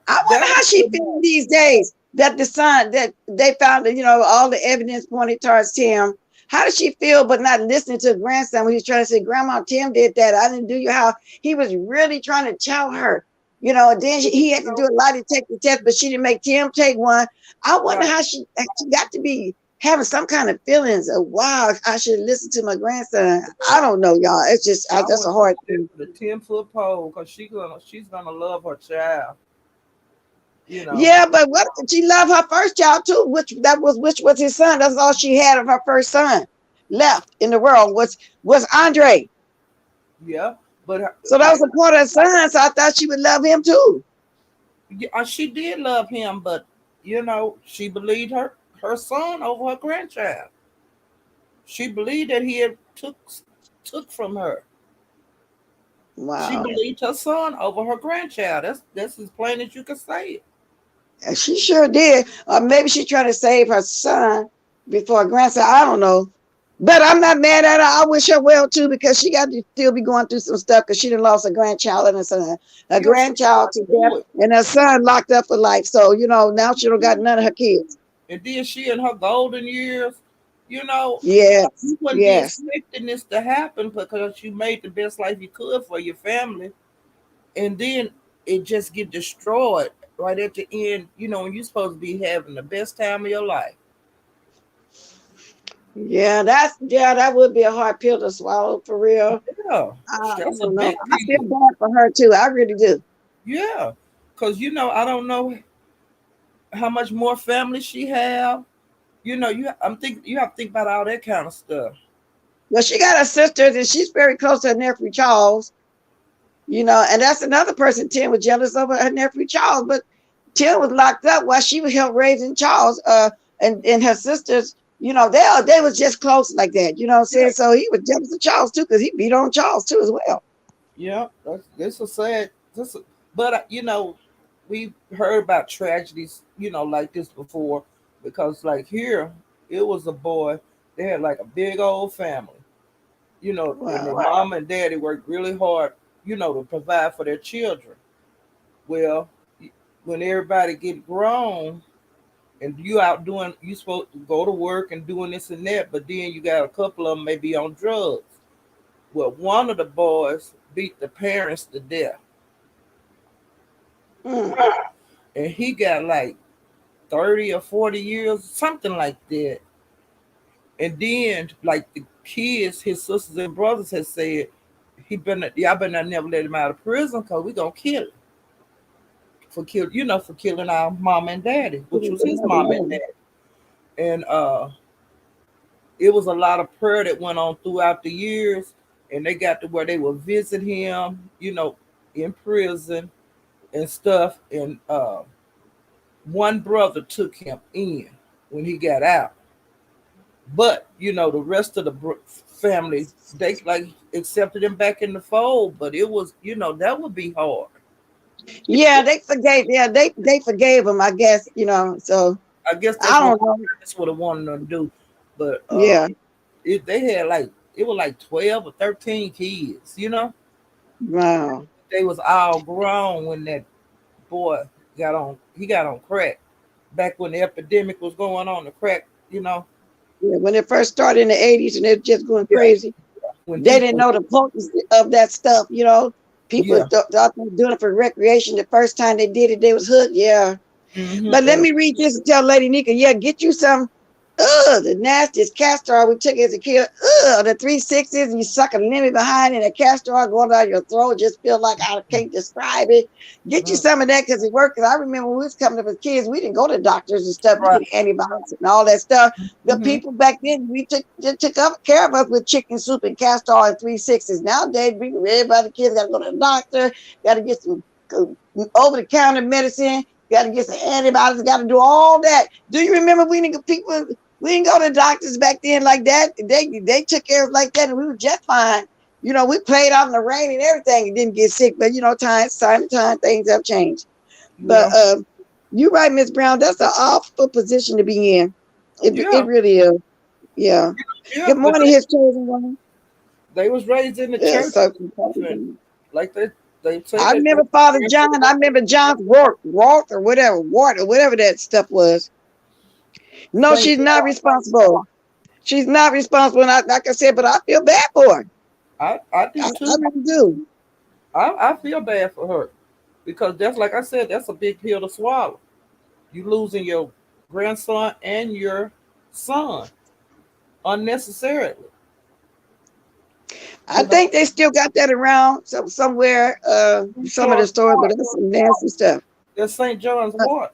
I wonder that how was she too feels much. these days that the son that they found that all the evidence pointed towards Tim. How does she feel but not listening to her grandson when he's trying to say, Grandma, Tim did that. I didn't do you how he was really trying to tell her. And then he had to do a lot to take the test, but she didn't make Tim take one. I wonder Right. how she got to be having some kind of feelings of wow, I should listen to my grandson. I don't know, y'all. It's just I that's a wouldn't put hard that thing. for the 10-foot pole because she's gonna love her child. You know. Yeah, but what she loved her first child too, which was his son. That's all she had of her first son left in the world was Andre. Yeah, but So that was like a part of her son. So I thought she would love him too. She did love him, but she believed her son over her grandchild. She believed that he had took from her. She Wow. believed her son over her grandchild. That's as plain as you can say it. And she sure did. Or maybe she's trying to save her son before her grandson. I don't know. But I'm not mad at her. I wish her well too, because she got to still be going through some stuff because she done lost a grandchild and a son. A Yeah, she grandchild tried to to do death it. and her son locked up for life. So, now she don't got none of her kids. And then she in her golden years, you know, Yes. you wouldn't be Yes. expecting this to happen because you made the best life you could for your family. And then it just get destroyed right at the end, when you're supposed to be having the best time of your life. Yeah, that would be a hard pill to swallow for real. Yeah. I That's a don't know. big I feel deal. bad for her too. I really do. Yeah. Because, I don't know how much more family she have. You have to think about all that kind of stuff. Well, she got her sisters and she's very close to her nephew Charles. And that's another person Tim was jealous of, her nephew Charles. But Tim was locked up while she was help raising Charles. And her sisters, they was just close like that. You know what I'm Yeah. saying? So he was jealous of Charles too, because he beat on Charles too as well. Yeah. That's a sad. But we heard about tragedies, like this before, because like here, it was a boy. They had like a big old family, and their Wow. mom and daddy worked really hard, to provide for their children. Well, when everybody get grown and you supposed to go to work and doing this and that, but then you got a couple of them maybe on drugs. Well, one of the boys beat the parents to death, Mm. and he got like 30 or 40 years, something like that. And then, like the kids, his sisters and brothers had said, y'all better not never let him out of prison because we gonna kill him for killing our mom and daddy, which was his mom and daddy. And it was a lot of prayer that went on throughout the years, and they got to where they would visit him, in prison and stuff. And one brother took him in when he got out, but the rest of the family, they like accepted him back in the fold. But it was, that would be hard. Yeah, they forgave. Yeah, they forgave him, I guess. So I guess that's I what don't know. that's what I wanted them to do. But Yeah. they had like it was like 12 or 13 kids. Wow. They was all grown when that boy got on crack back when the epidemic was going on, the crack. Yeah, when it first started in the 80s and it was just going Yeah, crazy. when They didn't people, know the potency of that stuff. People yeah. thought they were doing it for recreation. The first time they did it, they was hooked. Yeah. But let And me read this and tell Lady Nika, yeah, get you some, the nastiest castor oil we took as a kid. The 360s, and you suck a lemon behind and a castor oil going down your throat. Just feel like I can't describe it. Get you mm, some of that because it worked. Because I remember when we was coming up as kids, we didn't go to doctors and stuff to right. get antibiotics and all that stuff. The hmm people back then, they took care of us with chicken soup and castor oil and 360s. Nowadays, everybody, kids got to go to the doctor, got to get some over-the-counter medicine, got to get some antibiotics, got to do all that. Do you remember we didn't go to doctors back then like that? They took care of like that and we were just fine. We played out in the rain and everything and didn't get sick, but time to time things have changed. But Yeah. you're right, Miss Brown. That's an awful position to be in. It Yeah. really is. Yeah. Yeah. Good But morning, his chosen one. they was raised in the Yeah, church so and like they say I that remember Father John. I remember John's Wart or whatever, Wart or whatever that stuff was. No, Saint she's not John. responsible. She's not responsible. And like I said, but I feel bad for her. I do I too. really do. I feel bad for her because that's like I said, that's a big pill to swallow. You losing your grandson and your son unnecessarily. I You know, think they still got that around somewhere, some of the John's stores, but Wart. that's some nasty stuff. That's St. John's Uh, Wart.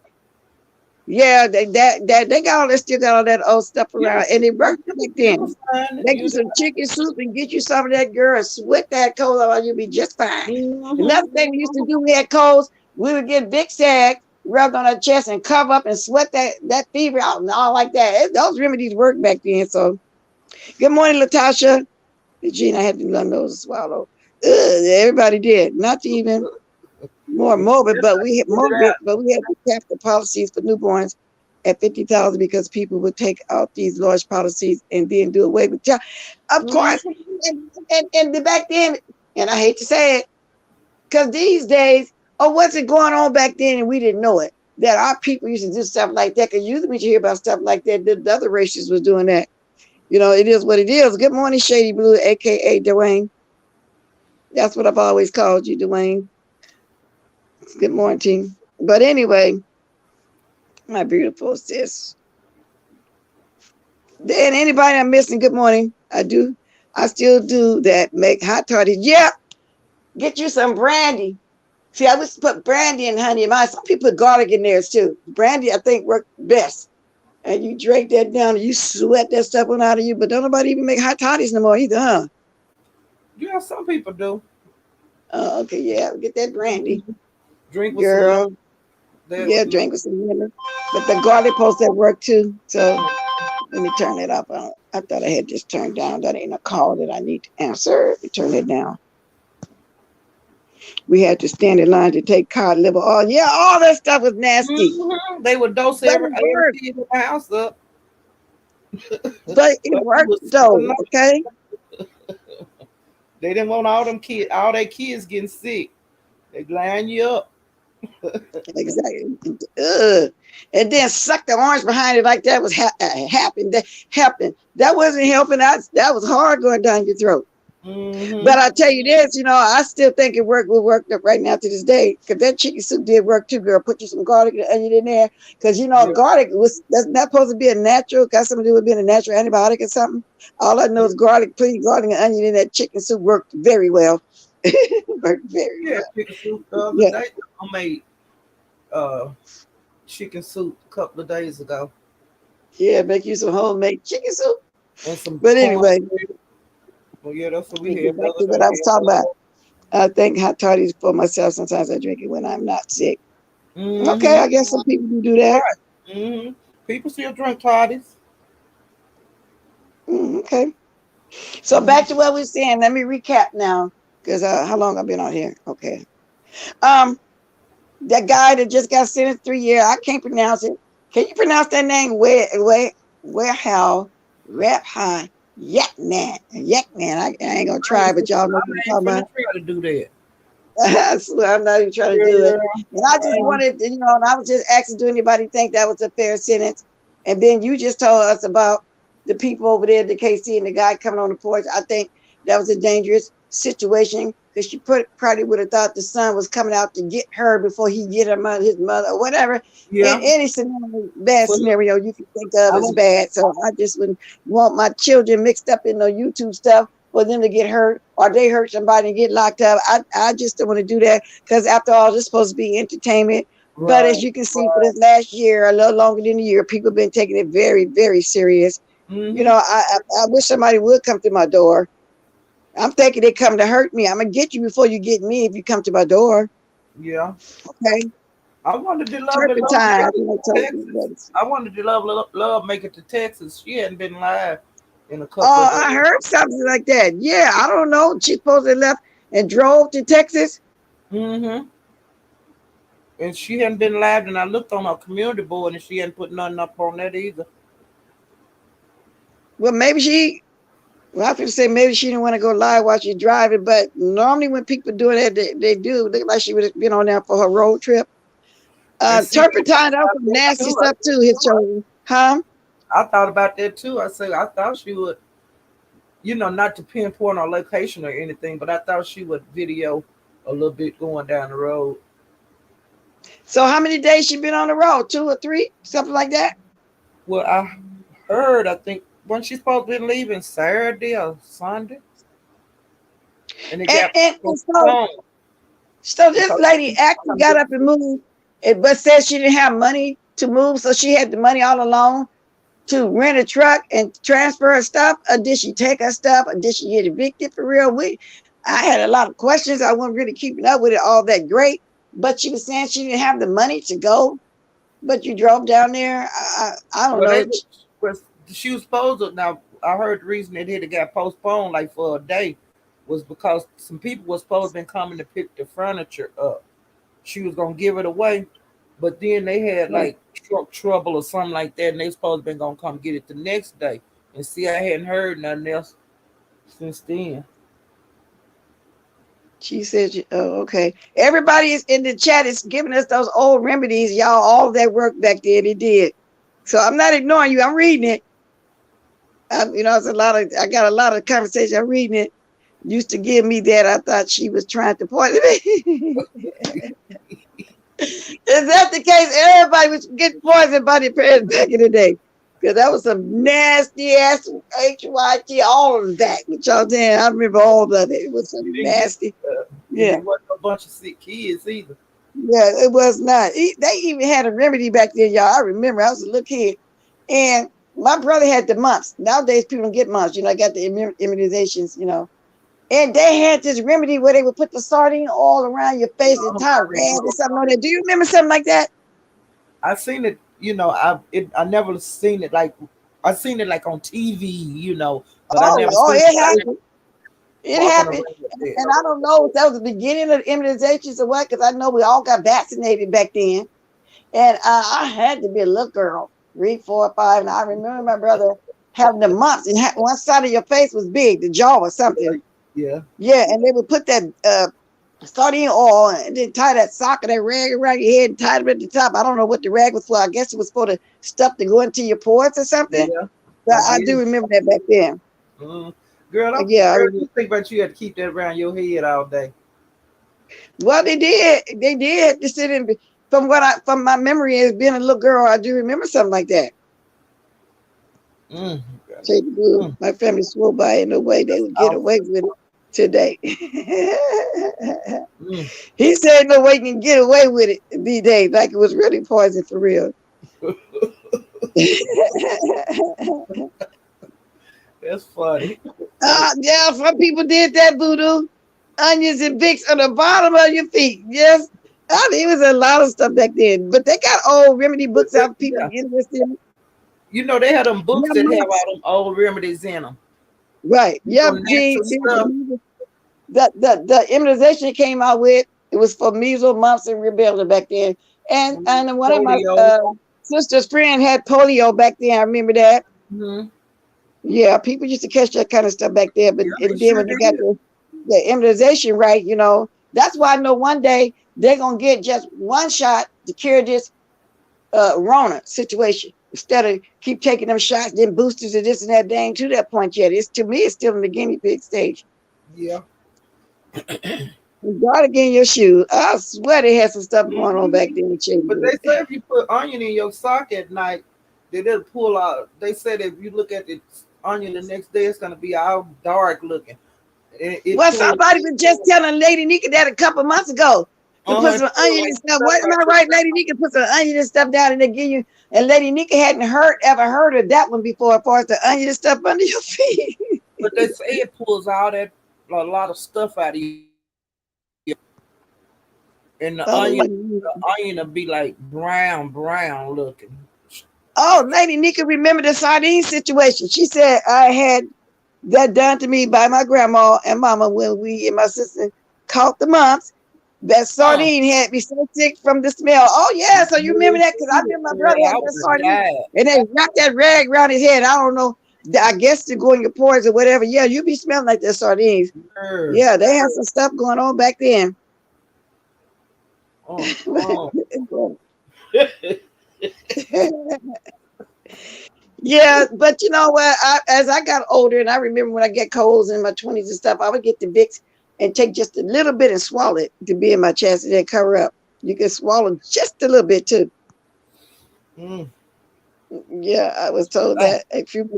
yeah, they got all that, still got all that old stuff Yeah, around, and it worked back you can then. find it. Make you some chicken soup and get you some of that girl, sweat that cold on, you'll be just fine. Another Mm-hmm. thing we used to do, we had colds. We would get big sag rubbed on our chest and cover up and sweat that fever out and all like that. Those remedies worked back then. So good morning, Latasha. Gene, I had to let nose swallow. Everybody did. Not to even more morbid, but we had to cap the policies for newborns at 50,000 because people would take out these large policies and then do away with child. Of course, and back then, and I hate to say it, because these days, what's it going on back then and we didn't know it? That our people used to do stuff like that. Because usually when you hear about stuff like that, the other races was doing that. You know, it is what it is. Good morning, Shady Blue, aka Dwayne. That's what I've always called you, Dwayne. Good morning. But anyway, my beautiful sis. Then anybody I'm missing, good morning. I still do that. Make hot toddies. Yeah. Get you some brandy. See, I used to put brandy and honey in mine. Some people put garlic in theirs too. Brandy, I think, worked best. And you drink that down and you sweat that stuff on out of you. But don't nobody even make hot toddies no more either, huh? Yeah, some people do. Oh, okay, yeah. Get that brandy. Drink with girl. Some yeah, drink with some lemon. But the garlic post that work too. So let me turn it up. I thought I had just turned down. That ain't a call that I need to answer. Let me turn it down. We had to stand in line to take cod liver oil. Yeah, all that stuff was nasty. Mm-hmm. They would dose every kid in the house up. But it worked though, okay? They didn't want all their kids getting sick. They line you up. Exactly. And then suck the orange behind it like that was happening. That wasn't helping us. That was hard going down your throat. Mm-hmm. But I tell you this, I still think it will work up right now to this day. Because that chicken soup did work too, girl. Put you some garlic and onion in there. Because garlic that's not supposed to be a natural, got something to do with being a natural antibiotic or something. All I know is garlic and onion in that chicken soup worked very well. Worked very well. Chicken soup the other day. I made chicken soup a couple of days ago. Yeah, make you some homemade chicken soup. And some but anyway. Well, yeah, that's what we had. Back to what I was talking about. I think hot toddies for myself. Sometimes I drink it when I'm not sick. Mm-hmm. Okay, I guess some people do that. Right. Mm-hmm. People still drink toddies. Okay. So back to what we're saying. Let me recap now, because how long I've been on here? Okay. That guy that just got sentenced 3 years. I can't pronounce it. Can you pronounce that name? Waiel Rebhi. Yaghnam. I ain't gonna try, but y'all know what I'm talking about. Try to do that. I swear I'm not even trying to do it. And I just wanted, and I was just asking, do anybody think that was a fair sentence? And then you just told us about the people over there, the KC and the guy coming on the porch. I think that was a dangerous situation because she probably would have thought the son was coming out to get her before he get his mother, or whatever. Yeah. In any bad scenario you can think of is bad. So I just wouldn't want my children mixed up in no YouTube stuff for them to get hurt or they hurt somebody and get locked up. I just don't want to do that because after all, this is supposed to be entertainment. Right. But as you can see, for this last year, a little longer than a year, people have been taking it very, very serious. Mm-hmm. I wish somebody would come to my door. I'm thinking they come to hurt me. I'm gonna get you before you get me if you come to my door. Yeah. Okay. I wanted to love make it to Texas. She hadn't been live in a couple of days. I heard something like that. Yeah, I don't know. She supposedly left and drove to Texas. Mm-hmm. And she hadn't been live, and I looked on her community board and she hadn't put nothing up on that either. Well, maybe I have to say maybe she didn't want to go live while she's driving, but normally when people doing that, they do. Look like she would have been on there for her road trip. Turpentine, that was some nasty stuff too, his children. Huh? I thought about that too. I thought she would, not to pinpoint her location or anything, but I thought she would video a little bit going down the road. So how many days she been on the road? 2 or 3? Something like that? Well, I heard, I think, when she's supposed to be leaving Saturday or Sunday. So this lady actually got up and moved, but said she didn't have money to move, so she had the money all along to rent a truck and transfer her stuff, or did she take her stuff, or did she get evicted for real? I had a lot of questions. I wasn't really keeping up with it all that great. but she was saying she didn't have the money to go. But you drove down there. I don't Well, know. she was supposed to. Now I heard the reason it had got postponed like for a day was because some people was supposed to been coming to pick the furniture up. She was gonna give it away, but then they had like truck trouble or something like that, and they supposed to been gonna come get it the next day. And see, I hadn't heard nothing else since then. She said, "Oh, okay." Everybody is in the chat is giving us those old remedies, y'all. All that work back there, they did. So I'm not ignoring you. I'm reading it. It's a lot of. I got a lot of conversation. I'm reading it. Used to give me that. I thought she was trying to poison me. Is that the case? Everybody was getting poisoned by their parents back in the day. Because that was some nasty ass HYT, all of that. Which y'all saying, I remember all of it. It was some nasty. Yeah. It wasn't a bunch of sick kids either. Yeah, it was not. They even had a remedy back then, y'all. I remember I was a little kid. And my brother had the mumps. Nowadays, people don't get mumps. I got the immunizations, And they had this remedy where they would put the sardine all around your face and tie a rag or something like that. Do you remember something like that? I seen it, I never seen it like I seen it like on TV, but I never seen it happened. It walking happened. around And I don't know if that was the beginning of the immunizations or what, because I know we all got vaccinated back then. And I had to be a little girl, 3, 4, 5. And I remember my brother having the mumps, and one side of your face was big, the jaw or something. Yeah. Yeah, and they would put that sardine oil and then tie that sock or that rag around your head and tie it at the top. I don't know what the rag was for. I guess it was for the stuff to go into your pores or something. Yeah. But I do remember that back then. Girl, I you think about you had to keep that around your head all day. Well, they did. They did. To sit in. From my memory as being a little girl, I do remember something like that. My family swore by it. No way they would get away with it today. He said no way you can get away with it these days, like it was really poison for real. That's funny. Yeah, some people did that voodoo. Onions and Vicks on the bottom of your feet. Yes. I mean, it was a lot of stuff back then. But they got old remedy books out people interested in. They had them books that have all them old remedies in them. Right. Yeah. The immunization came out with, it was for measles, mumps, and rubella back then. And one of my sister's friend had polio back then. I remember that. Mm-hmm. Yeah, people used to catch that kind of stuff back there. But then when they got the immunization right, that's why I know one day they're going to get just one shot to cure this Rona situation. Instead of keep taking them shots, then boosters and this and that, they ain't to that point yet. To me, it's still in the guinea pig stage. Yeah. You gotta get in your shoe. I swear they had some stuff going on back then. But they say if you put onion in your sock at night, they'll pull out. They said if you look at the onion the next day, it's gonna be all dark looking. Somebody was just telling Lady Nika that a couple months ago. To put some onion and stuff. What am I right? Lady Nika put some onion and stuff down and they give you. And Lady Nika hadn't ever heard of that one before, as far as the onion and stuff under your feet. But they say it pulls all that a lot of stuff out of you. And the onion will be like brown looking. Oh, Lady Nika remember the sardine situation. She said I had that done to me by my grandma and mama when we and my sister caught the mumps. That sardine had me so sick from the smell. Oh yeah, so you remember that? Because I remember my brother had that sardine, and they wrapped that rag around his head. I don't know. I guess to go in your pores or whatever. Yeah, you be smelling like that sardines. Yeah, they had some stuff going on back then. Yeah, but you know what? As I got older, and I remember when I get colds in my 20s and stuff, I would get the Vicks and take just a little bit and swallow it to be in my chest and then cover up. You can swallow just a little bit too. Yeah, I was told that.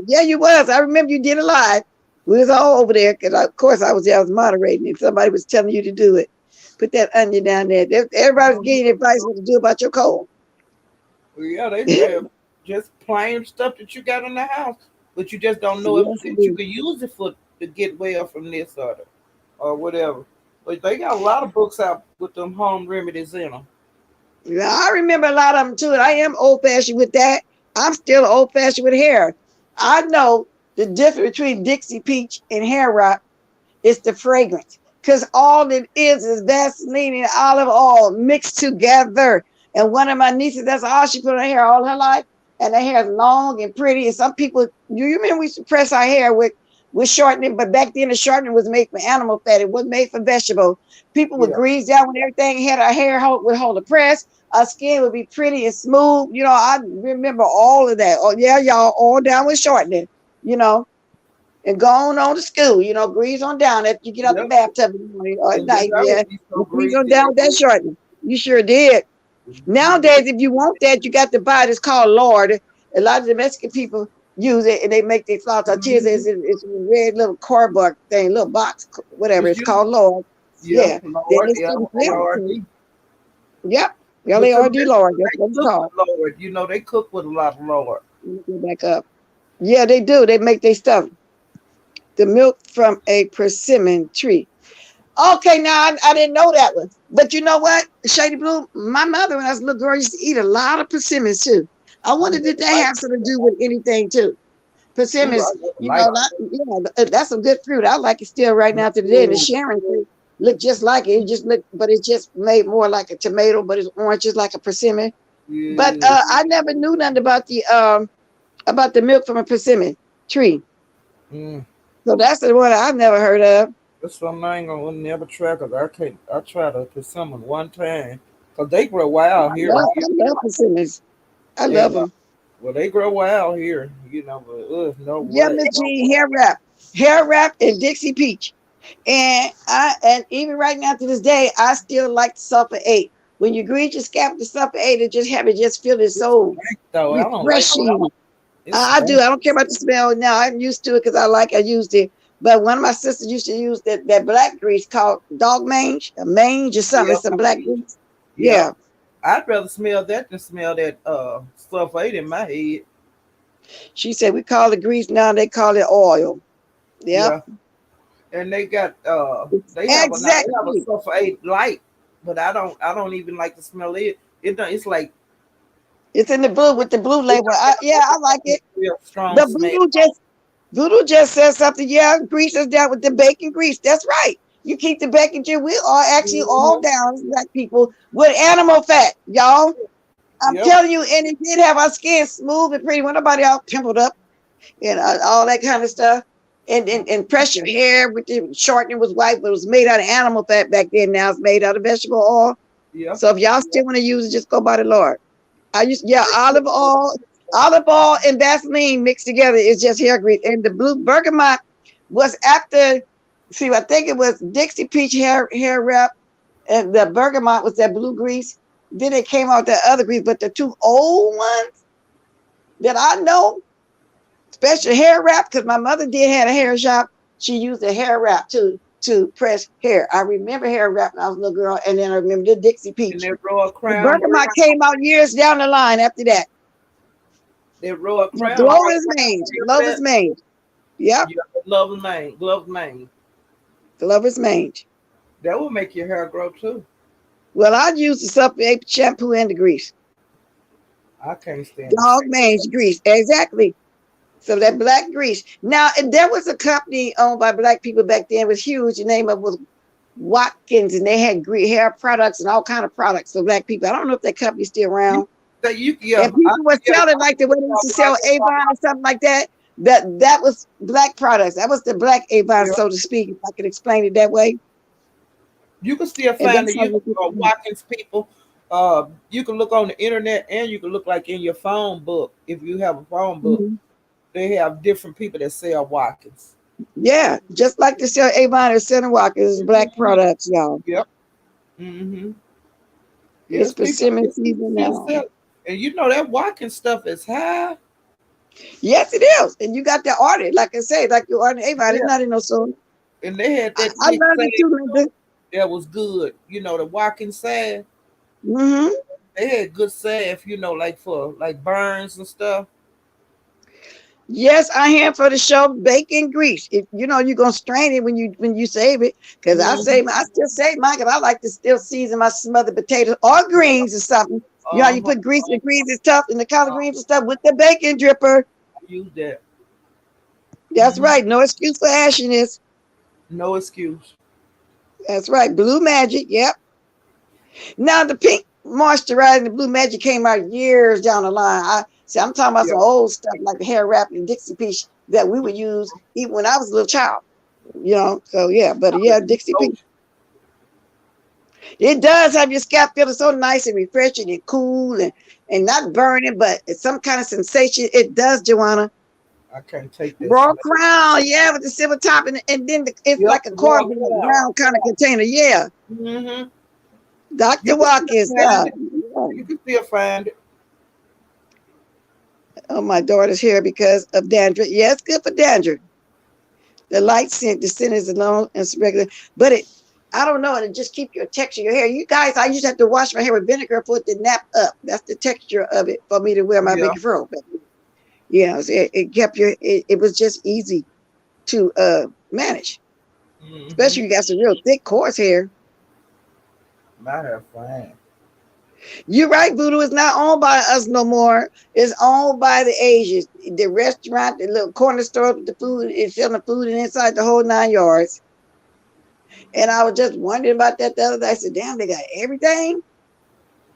Yeah, you was. I remember you did it live. We was all over there because, of course, I was there. I was moderating, and somebody was telling you to do it. Put that onion down there. Everybody was giving advice what to do about your cold. Well, yeah, they said just plain stuff that you got in the house, but you just don't know if you can use it to get well from this or whatever. But they got a lot of books out with them home remedies in them. Yeah, I remember a lot of them too. I am old fashioned with that. I'm still old fashioned with hair. I know the difference between Dixie Peach and hair wrap is the fragrance. Because all it is Vaseline and olive oil mixed together. And one of my nieces, that's all she put on her hair all her life. And her hair is long and pretty. And some people, you remember we used to press our hair with shortening, but back then the shortening was made for animal fat. It wasn't made for vegetable. People would Yeah. grease down with everything, had our hair would hold the press. Our skin would be pretty and smooth. You know, I remember all of that. Oh, yeah, y'all, all down with shortening, you know, and going on to school, you know, grease on down after you get out the Yep. bathtub in the morning or at And then night. that Yeah, would be so grease on greasy. down with that shortening. You sure did. Nowadays, if you want that, you got to buy it. It's called Lord. A lot of the Mexican people use it and they make their flour tortillas. It's a red little cardboard thing, little box, whatever. It's It's you. called Lord. Yeah, Yeah. Then Lord, it's Lord. Yep. But the Lord, Mexicans, Lord. That's they what it's cook called. with Lord. You know, they cook with a lot of Lord. Let me go back up. Yeah, they do. They make their stuff. The milk from a persimmon tree. Okay, now I didn't know that one. But you know what? Shady Blue, my mother, when I was a little girl, used to eat a lot of persimmons too. I wonder, did that Like, have something to do with anything too? ooh, I Persimmons, wouldn't you know, like that's some good fruit. I like it still right now to today. And the it. Sharon fruit look just like it. It just look, but it's just made more like a tomato, but it's orange, just like a persimmon. But Yeah. I never knew nothing about the milk from a persimmon tree. Mm. So that's the one I've never heard of. That's something I ain't gonna never try because I can't. I tried to put some one time because they grow wild here. I love persimmons. I love And them. well, they grow wild here, you know, but no Yeah, way. Miss Jean, hair wrap, and Dixie Peach. And even right now to this day, I still like the sulfur eight. When you grease your scalp with the sulfur eight, it just have it just feel it It's so stank though. I don't like it. refreshing. It's I do. stank. I don't care about the smell now. I'm used to it because I used it. But one of my sisters used to use that black grease called dog mange, a mange or something. Yeah, It's some black grease. yeah. Yeah. I'd rather smell that than smell that sulfate in my head. She said we call it grease now, they call it oil. Yep. Yeah, and they got they have a Exactly. sulfate light, but I don't even like to smell it. It's like It's in the blue with the blue it label. don't have Yeah, I like it. a real strong The smell. Voodoo just said something. Yeah, grease is down with the bacon grease. That's right. You keep the bacon grease. We are actually all Mhm. down as black people with animal fat, y'all. I'm Yep. telling you, and it did have our skin smooth and pretty. When nobody all pimpled up and all that kind of stuff. And press your hair with the shortening was white, but it was made out of animal fat back then. Now it's made out of vegetable oil. Yep. So if y'all still want to use it, just go by the Lord. I used olive oil and Vaseline mixed together is just hair grease. And the blue bergamot was after. See, I think it was Dixie Peach hair wrap, and the bergamot was that blue grease. Then it came out that other grease, but the two old ones that I know, special hair wrap, because my mother did have a hair shop. She used a hair wrap to press hair. I remember hair wrap when I was a little girl, and then I remember the Dixie And Peach. that Royal The Crown, bergamot came out years down the line after that. that Royal The Crown. Glover's mange. Remember Glover's that? mange. Yep. Yeah, love Maine, love Maine. Glover's mange. That will make your hair grow too. Well, I use the supplement shampoo and the grease. I can't stand Dog mange grease. Exactly. So that black grease. Now, and there was a company owned by black people back then. It was huge. The name of it was Watkins, and they had hair products and all kind of products for black people. I don't know if that company's still around. that. You And yeah, people were yeah. selling like the way they used to sell Avon or something like that. That was black products. That was the black Avon, Yeah. so to speak, if I could explain it that way. You can still And find that's the how you Watkins people. You can look on the internet and you can look like in your phone book if you have a phone book. Mhm. They have different people that sell Watkins. Yeah, just like the sell Avon or Center Walkers, black Mhm. products, y'all. Yep. Mm-hmm. It's Yes, people persimmon season still now. sell. And you know that Watkins stuff is high. Yes, it is. And you got to order it, like I said, like you order Avon. It's Yeah. not in no store. And they had that I thick love sag it too, Linda. that was good. You know, the Watkins sag. Hmm. They had good salve, you know, like for like burns and stuff. Yes, I am for the show. Bacon grease. If you know you're gonna strain it when you save it, because I still save mine. Cause I like to still season my smothered potatoes or greens or something. You know how you Uh-huh. put grease and greens and stuff and the collard greens and stuff with the bacon dripper. Use that. That's right. No excuse for ashiness. No excuse. That's right. Blue Magic. Yep. Now the pink moisturizer and the Blue Magic came out years down the line. I'm talking about Yeah. some old stuff like the hair wrap and Dixie Peach that we would use even when I was a little child. So yeah, but yeah, Dixie Peach. It does have your scalp feeling so nice and refreshing and cool and not burning, but it's some kind of sensation. It does, Joanna. I can't take that Raw smell. crown, yeah, with the silver top, and then it's Yep, like a the raw cardboard crown. round kind of container. Yeah, Mm-hmm. You Dr. can still Watkins. find it. You can still find it. Oh, my daughter's here because of dandruff. Yeah, it's good for dandruff. The light scent, the scent is alone and it's regular, but I don't know, it just keep your texture of your hair. You guys, I used to have to wash my hair with vinegar for it to nap up. That's the texture of it for me to wear my Yeah. big fro. But, it kept it was just easy to manage, Mm-hmm. especially you got some real thick, coarse hair. My hair fine. You're right, Voodoo is not owned by us no more. It's owned by the Asians. The restaurant, the little corner store with the food, is selling the food and inside the whole 9 yards. And I was just wondering about that the other day. I said, damn, they got everything.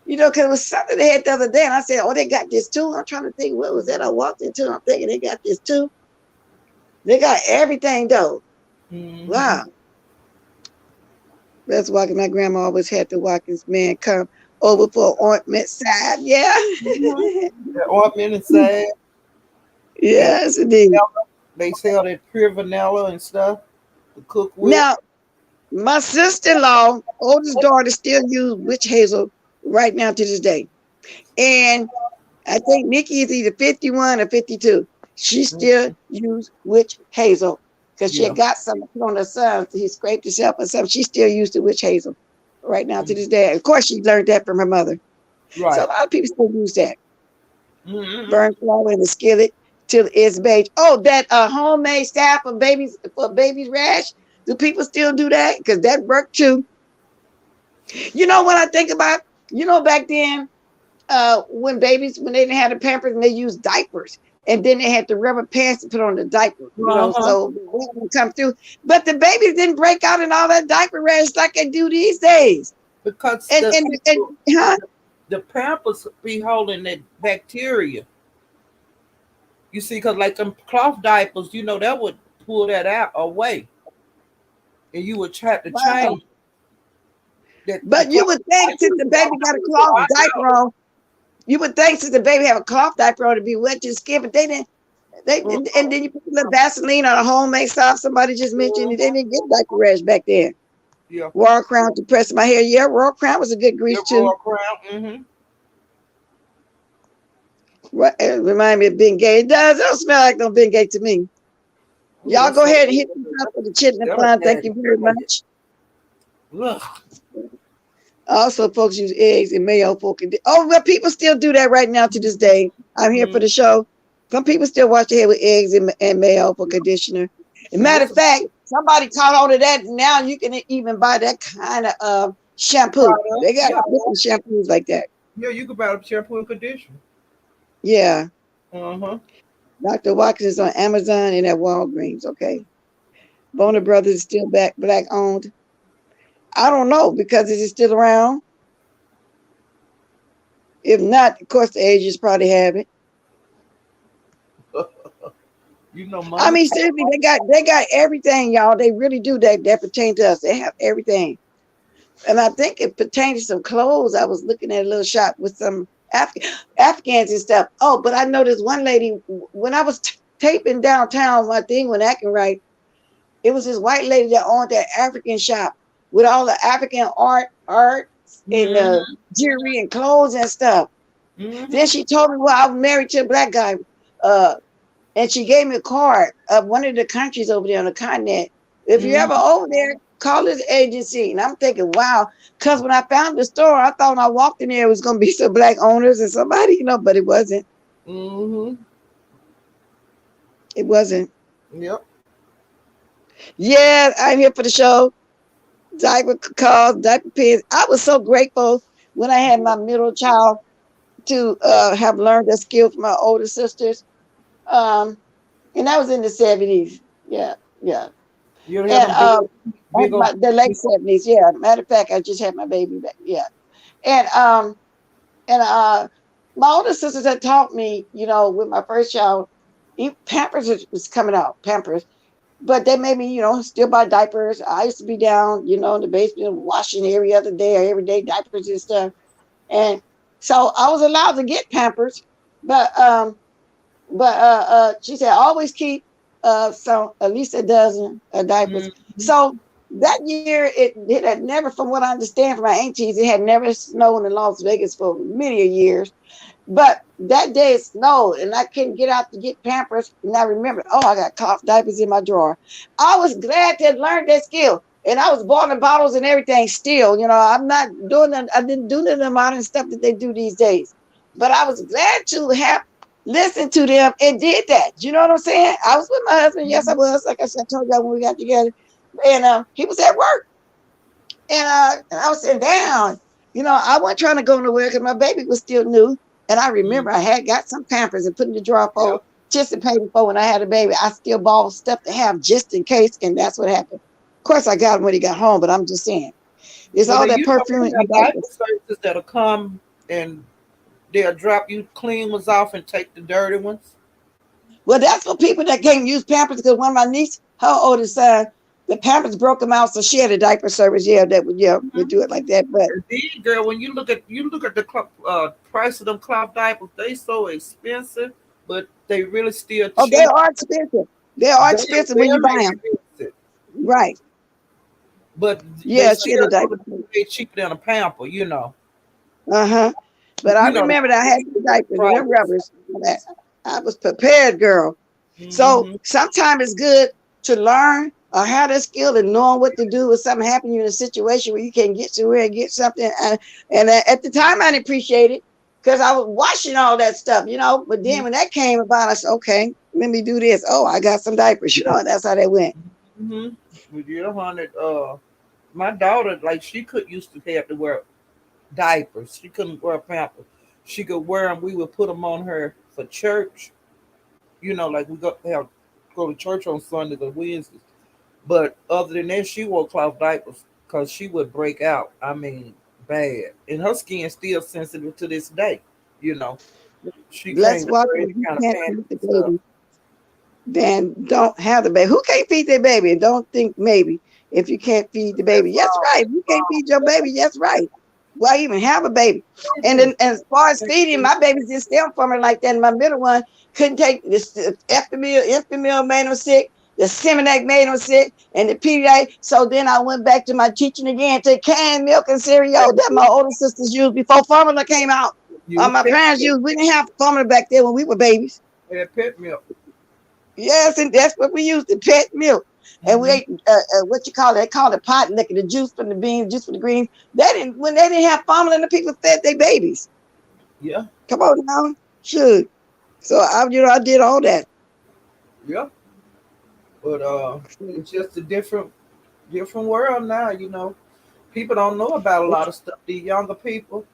Because it was something they had the other day. And I said, oh, they got this too. I'm trying to think, what was that I walked into? I'm thinking they got this too. They got everything though. Mm-hmm. Wow. That's why my grandma always had the Watkins man come over for ointment side. Yeah. Mm-hmm. The ointment inside. And Yes, indeed. they sell that pure vanilla and stuff to cook with. Now, my sister-in-law, oldest daughter, still use witch hazel right now to this day. And I think Nikki is either 51 or 52. She still used witch hazel because she Yeah. had got something on her son. He scraped himself or something. She still used the witch hazel right now to this day. Of course, she learned that from her mother. So a Right. lot of people still use that. Mm-hmm. Burn flour in the skillet till it's beige. Oh, that homemade salve for babies rash. Do people still do that? Because that worked too. You know what I think about? Back then, when they didn't have the Pampers and they used diapers, and then they had the rubber pants to put on the diaper. Uh-huh. So the water would come through. But the babies didn't break out in all that diaper rash like they do these days. Because And huh? the pampers be holding that bacteria. You see, because like them cloth diapers, that would pull that out away. And you would try to Wow. change that. The But you cloth would think since the baby got a cloth diaper on, you would think since the baby have a cloth diaper on to be wet to the skin, but they didn't. And then you put a little Vaseline on a homemade stuff. Somebody just mentioned it. They didn't get diaper rash back then. Yeah. Raw Crown to press my hair. Yeah, Raw Crown was a good grease The raw too. crown. Mm-hmm. It remind me of Bengay. It does. It don't smell like no Bengay to me. Ooh, Y'all that's go so ahead and hit me up for the chitlin that was plan. Thank nasty. you very much. Ugh. Also, folks use eggs and mayo for oh, well, people still do that right now to this day. I'm here for the show. Some people still wash their hair with eggs and mayo for conditioner. As a matter of fact, somebody caught on to that. Now you can even buy that kind of shampoo. They got different shampoos like that. Yeah, you could buy a shampoo and conditioner. Yeah. Uh-huh. Dr. Watkins is on Amazon and at Walgreens. Okay. Boner Brothers is still black owned. I don't know because is it still around? If not, of course the Asians probably have it. I Money. mean, seriously, they got everything, y'all. They really do that pertain to us. They have everything. And I think it pertains to some clothes. I was looking at a little shop with some Afghans and stuff. Oh, but I noticed one lady, when I was taping downtown my thing when acting right, it was this white lady that owned that African shop with all the African art and jewelry and clothes and stuff. Then she told me, well, I was married to a black guy. And she gave me a card of one of the countries over there on the continent. If you're ever over there, call this agency. And I'm thinking, wow, because when I found the store, I thought when I walked in there, it was going to be some black owners and somebody, but it wasn't. Mm-hmm. It wasn't. Yep. Yeah, I'm here for the show. Diaper calls, diaper pins. I was so grateful when I had my middle child to have learned that skill from my older sisters. Um, and that was in the 70s. Yeah, yeah. You hear And them big old the late 70s. Yeah. Matter of fact, I just had my baby back. Yeah. And and my older sisters had taught me, with my first child, Pampers was coming out, Pampers. But they made me, still buy diapers. I used to be down, in the basement washing every other day or every day diapers and stuff. And so I was allowed to get Pampers, but she said always keep so at least a dozen diapers. Mhm. So that year it had never, from what I understand from my aunties, it had never snowed in Las Vegas for many years. But that day it snowed and I couldn't get out to get Pampers. And I remember, oh, I got cloth diapers in my drawer. I was glad to have learned that skill. And I was bought the bottles and everything still. I'm not doing that. I didn't do the modern stuff that they do these days. But I was glad to have listened to them and did that. You know what I'm saying? I was with my husband. Yes, I was. Like I said, I told y'all when we got together. And he was at work. And I was sitting down. I wasn't trying to go nowhere because my baby was still new. And I Mhm. remember I had got some Pampers and put in the drawer for Yep. anticipating for when I had a baby. I still bought stuff to have just in case, and that's what happened. Of course, I got him when he got home, but I'm just saying, it's Well, all they that you know perfume they and have diaper diapers. services that'll come and they'll drop you clean ones off and take the dirty ones. Well, that's for people that can't use Pampers because one of my niece, her oldest son, the Pampers broke him out, so she had a diaper service. Yeah, that would do it like that. But Indeed, girl, when you look at the price of them cloth diapers, they so expensive, but they really still oh, they cheap. are expensive. They are They are expensive when you very buy them. expensive, Right. but they Yeah, she had still a diaper. gonna be way cheaper than a pamper. Uh-huh. But I The remember that I had the diapers and them price. rubbers. I was prepared, girl. So Hmm. sometimes it's good to learn or have that skill and knowing what to do when something happens you in a situation where you can get to where and get something. And at the time, I didn't appreciate it because I was watching all that stuff. But then when that came about, I said, okay, let me do this. Oh, I got some diapers, and that's how that went. Hmm. But you honey, my daughter, like she could used to have to wear diapers. She couldn't wear pampers. She could wear them. We would put them on her for church. Like we go to church on Sundays or Wednesdays. But other than that, she wore cloth diapers because she would break out. I mean, bad, and her skin still sensitive to this day. You know, she Let's can't watch wear it. any You kind of can't panties feed the and stuff. baby. Then don't have the baby. Who can't feed their baby? And don't think maybe if you can't feed the baby. That's Yes, wrong. right. If you can't feed your baby, yes, right. Why even have a baby? And Thank then as far as you. feeding, my babies didn't stay on formula like that. And my middle one couldn't take this infant made him sick, the Similac made him sick, and the Pediatric. So then I went back to my teaching again to canned milk and cereal that my older sisters used before formula came out. You My pet parents milk. used, we didn't have formula back then when we were babies. Yeah, pet milk. Yes, and that's what we used, the pet milk. And we Hmm. ate what you call it? They call it pot liquor, the juice from the beans, juice from the greens. They didn't when they didn't have formula, and the people fed their babies. Yeah, Come on now, shoot. So I did all that. yeah. But it's just a different world now. People don't know about a lot of stuff. The younger people,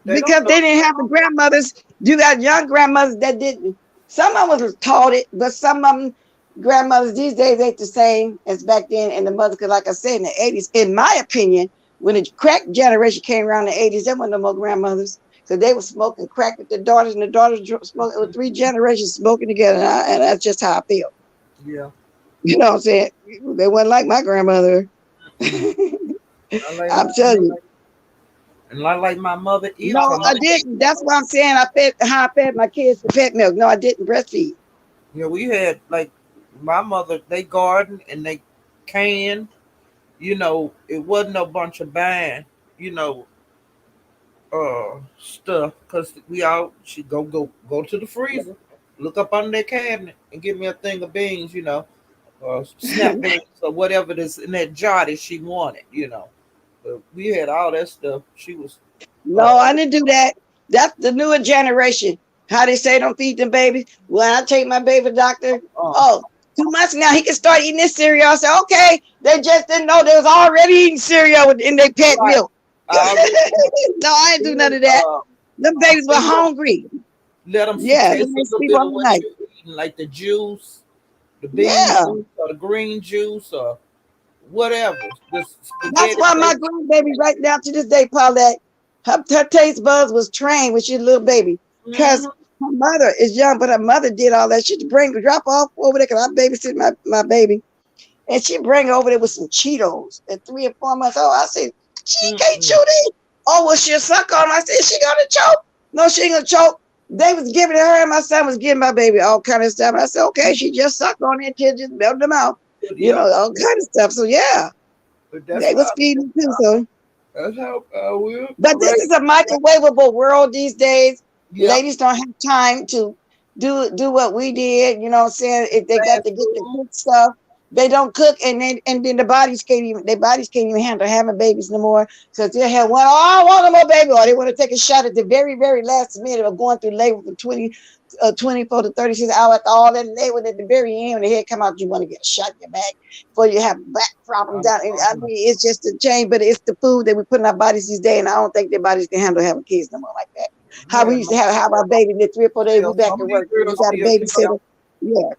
they don't Because know. they didn't have the grandmothers. You got young grandmothers that didn't. Some of them was taught it, but some of them grandmothers these days ain't the same as back then. And the mothers, because like I said, in the 80s, in my opinion, when the crack generation came around in the 80s, there wasn't no more grandmothers because they were smoking crack with their daughters, and the daughters smoking with three generations smoking together. And that's just how I feel. Yeah. You know what I'm saying? They wasn't like my grandmother. Mm. I like I'm telling you. and I like my mother either. No, 'Cause I didn't. That's what I'm saying. I fed how I fed my kids the pet milk. No, I didn't breastfeed. we had like my mother. They garden and they can. It wasn't a bunch of buying. You know, stuff because she go to the freezer, look up under their cabinet and give me a thing of beans. Snap beans or whatever that's in that jar that she wanted. But we had all that stuff. She was. No, Uh, I didn't do that. That's the newer generation. How they say don't feed them babies. Well, I take my baby doctor. Oh, 2 months now he can start eating this cereal. I said, okay. They just didn't know they was already eating cereal in their pet Right. milk. No, I didn't do none of that. Them babies were hungry. Let them Yeah, they taste a may little sleep bit all of what night. you're eating, like the juice, the bean Yeah. juice, or the green juice, or whatever. The That's spaghetti. why my grandbaby right now to this day, Paulette, her taste buds was trained when she was a little baby. Because Mhm. her mother is young, but her mother did all that. She'd drop off over there because I babysit my baby. And she'd bring her over there with some Cheetos at 3 or 4 months old. I said, she can't chew these. Oh, well, she'll suck on them. I said, she gonna choke? No, she ain't gonna choke. They was giving her, and my son was giving my baby all kind of stuff. I said, okay, she just sucked on it till just melt them out. Yep. All kind of stuff. So yeah, But that's they was how. feeding too. So, That's how I will. but this is a microwavable world these days. Yeah. Ladies don't have time to do what we did. You know what I'm saying? If they got to get the cook stuff, they don't cook, and then their bodies can't even handle having babies no more. So they have one, oh, I want no more baby, or they want to take a shot at the very, very last minute of going through labor for 24 to 36 hours after all that labor. At the very end, when the head come out, you want to get a shot in your back before you have back problems down. I mean, it's just a change, but it's the food that we put in our bodies these days, and I don't think their bodies can handle having kids no more like that. How we used to have our baby in 3 or 4 days, we back to work. We got a babysitter. Yeah.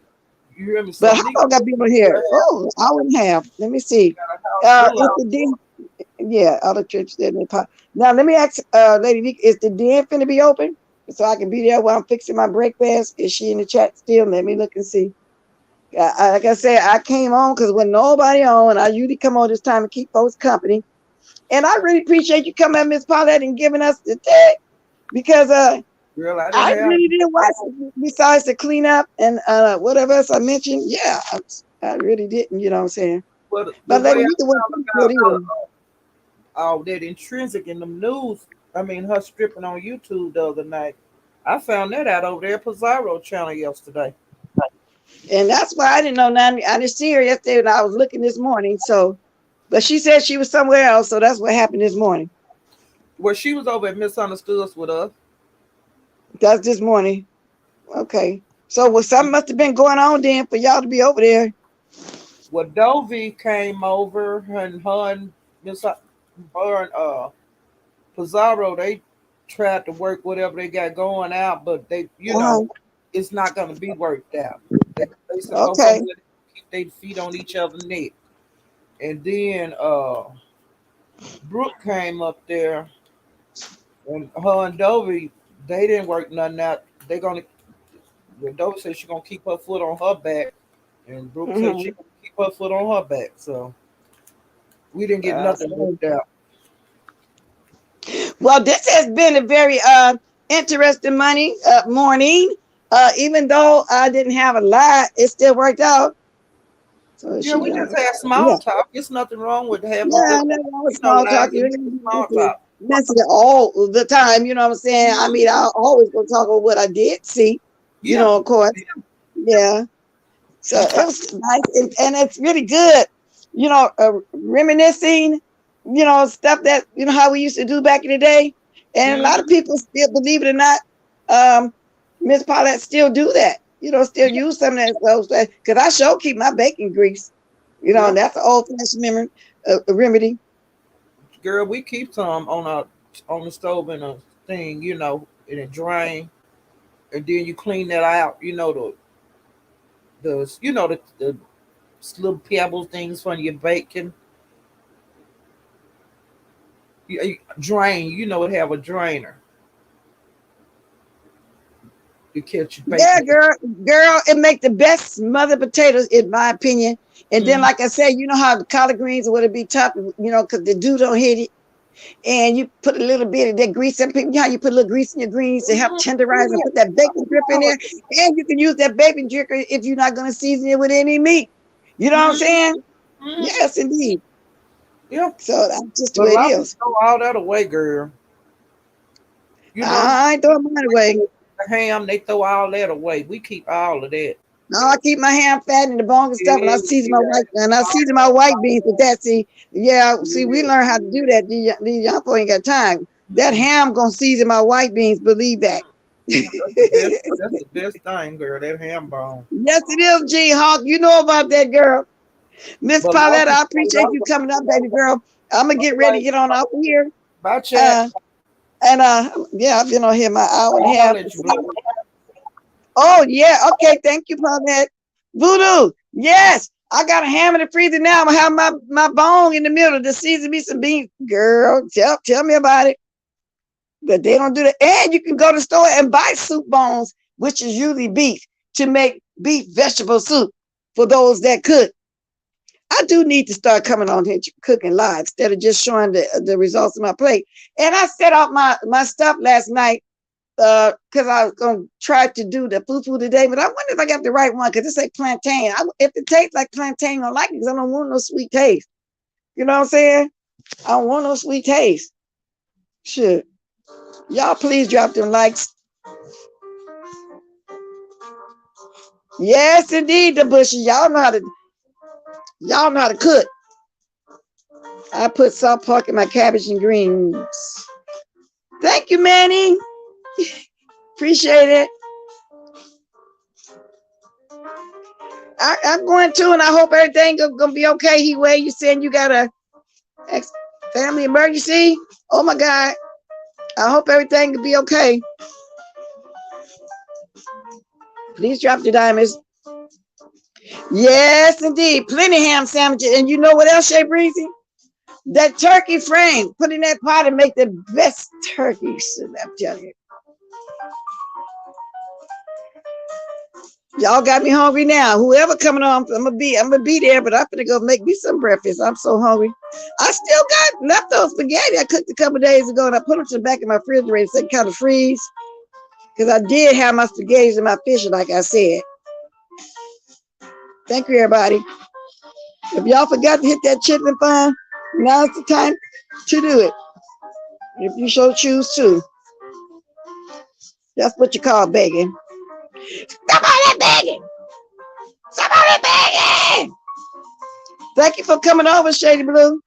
You hear me? But how long I been on here? Oh, hour and a half. Let me see. Yeah, other churches didn't pop. Now let me ask Lady Vic, is the den finna be open? So I can be there while I'm fixing my breakfast. Is she in the chat still? Let me look and see. Like I said, I came on because when nobody on, I usually come on this time to keep folks company. And I really appreciate you coming, Miss Paulette, and giving us the tag because Girl, I really didn't watch it besides the cleanup and whatever else I mentioned. Yeah, I really didn't, you know what I'm saying? But Lady Rita wasn't all that intrinsic in the news. I mean, her stripping on YouTube the other night. I found that out over there at Pizarro channel yesterday. and that's why I didn't know nothing. I didn't see her yesterday when I was looking this morning. So, but she said she was somewhere else. So that's what happened this morning. Well, she was over at Misunderstoods with us. That's this morning. Okay. So well, something must have been going on then for y'all to be over there. Well, Dovey came over and Pizarro, they tried to work whatever they got going out, but they, it's not going to be worked out. They said go somewhere to keep their feet on each other's neck. And then Brooke came up there, and her and Dovey, they didn't work nothing out. They're going to, Dovey said she's going to keep her foot on her back, and Brooke said she going to keep her foot on her back. So we didn't get nothing worked out. Well, this has been a very interesting morning. Even though I didn't have a lot, it still worked out. So yeah, we just had small talk. There's nothing wrong with having small talk. Small talk. That's it all the time. You know what I'm saying? I mean, I always go talk about what I did see. You know, of course. Yeah. So it was nice, and it's really good. You know, reminiscing. You know, stuff that how we used to do back in the day, and a lot of people still, believe it or not, Miss Paulette still do that. You know, still use some of that because I sure keep my bacon grease. You know, and that's an old-fashioned remedy. Girl, we keep some on the stove in a thing, in a drain, and then you clean that out. You know the little pebble things from your bacon. You drain. It have a drainer. You catch your bacon. Yeah, girl, it make the best smothered potatoes in my opinion. And then, like I said, you know how the collard greens would be tough, because the dew don't hit it. And you put a little bit of that grease. Some people, how you put a little grease in your greens to help tenderize and put that bacon drip in there. And you can use that bacon drip if you're not going to season it with any meat. You know what I'm saying? Yes, indeed. Yeah. So that's just the way it is. Throw all that away, girl. I ain't throwing mine away. The ham, they throw all that away. We keep all of that. No, I keep my ham fat in the bone and stuff, and I season my white beans with that. See, we learn how to do that. These young folk ain't got time. That ham gonna season my white beans. Believe that. That's the best thing, girl. That ham bone. Yes, it is, G Hawk. You know about that, girl. Miss But Paulette, Marcus, I appreciate you coming up, baby girl. I'm gonna get ready to like, get on off of here. bye, chat. Uh, yeah, I've been on here my hour and a I'll half. holler at you, Blue. Oh yeah, okay. Thank you, Paulette. Voodoo, yes. I got a ham in the freezer now. I'm gonna have my bone in the middle to season me some beans. Girl, tell me about it. But they don't do that. And you can go to the store and buy soup bones, which is usually beef, to make beef vegetable soup for those that cook. I do need to start coming on here cooking live instead of just showing the results of my plate. And I set out my stuff last night because I was going to try to do the fufu today, but I wonder if I got the right one because it's like plantain. If it tastes like plantain, I don't like it because I don't want no sweet taste. You know what I'm saying? I don't want no sweet taste. Shit. Y'all please drop them likes. Yes, indeed, the bushes. Y'all know how to cook. I put salt pork in my cabbage and greens. Thank you, Manny. Appreciate it. I'm going to, and I hope everything gonna be okay. You saying you got a family emergency? Oh my God. I hope everything will be okay. Please drop the diamonds. Yes, indeed. Plenty ham sandwiches. And you know what else, Shay Breezy? That turkey frame. Put in that pot and make the best turkeys. I'm telling you. Y'all got me hungry now. Whoever coming on, I'm gonna be there, but I'm gonna go make me some breakfast. I'm so hungry. I still got leftover spaghetti I cooked a couple days ago, and I put them to the back of my refrigerator so it kind of freeze. Because I did have my spaghetti and my fish, like I said. Thank you, everybody. If y'all forgot to hit that chitlin fund, now's the time to do it. If you so choose to. That's what you call begging. Somebody begging! Somebody begging! Thank you for coming over, Shady Blue.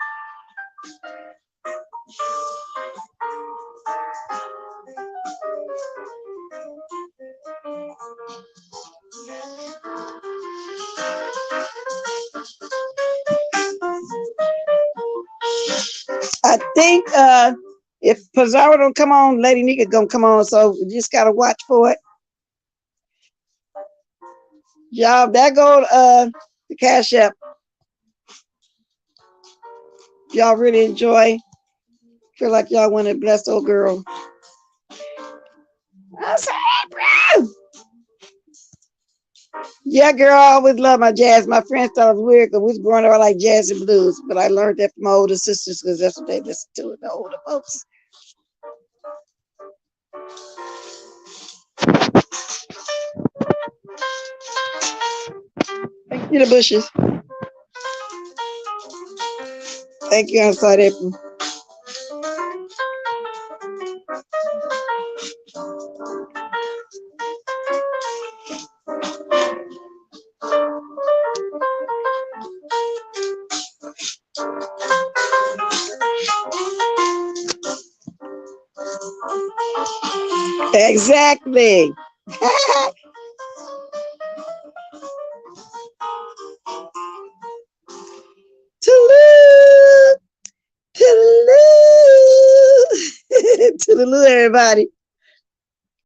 I think if Pizarro don't come on, Lady Nika gonna come on, so we just gotta watch for it. Y'all, that go the Cash App. Y'all really enjoy. Feel like y'all want a blessed old girl. I'm sorry, bro. Yeah, girl, I always love my jazz. My friends thought it was weird because we was growing up I like jazz and blues, but I learned that from my older sisters because that's what they listen to, the older folks. Thank you, the bushes. Thank you, outside April. Exactly. Toodaloo, toodaloo, toodaloo, everybody.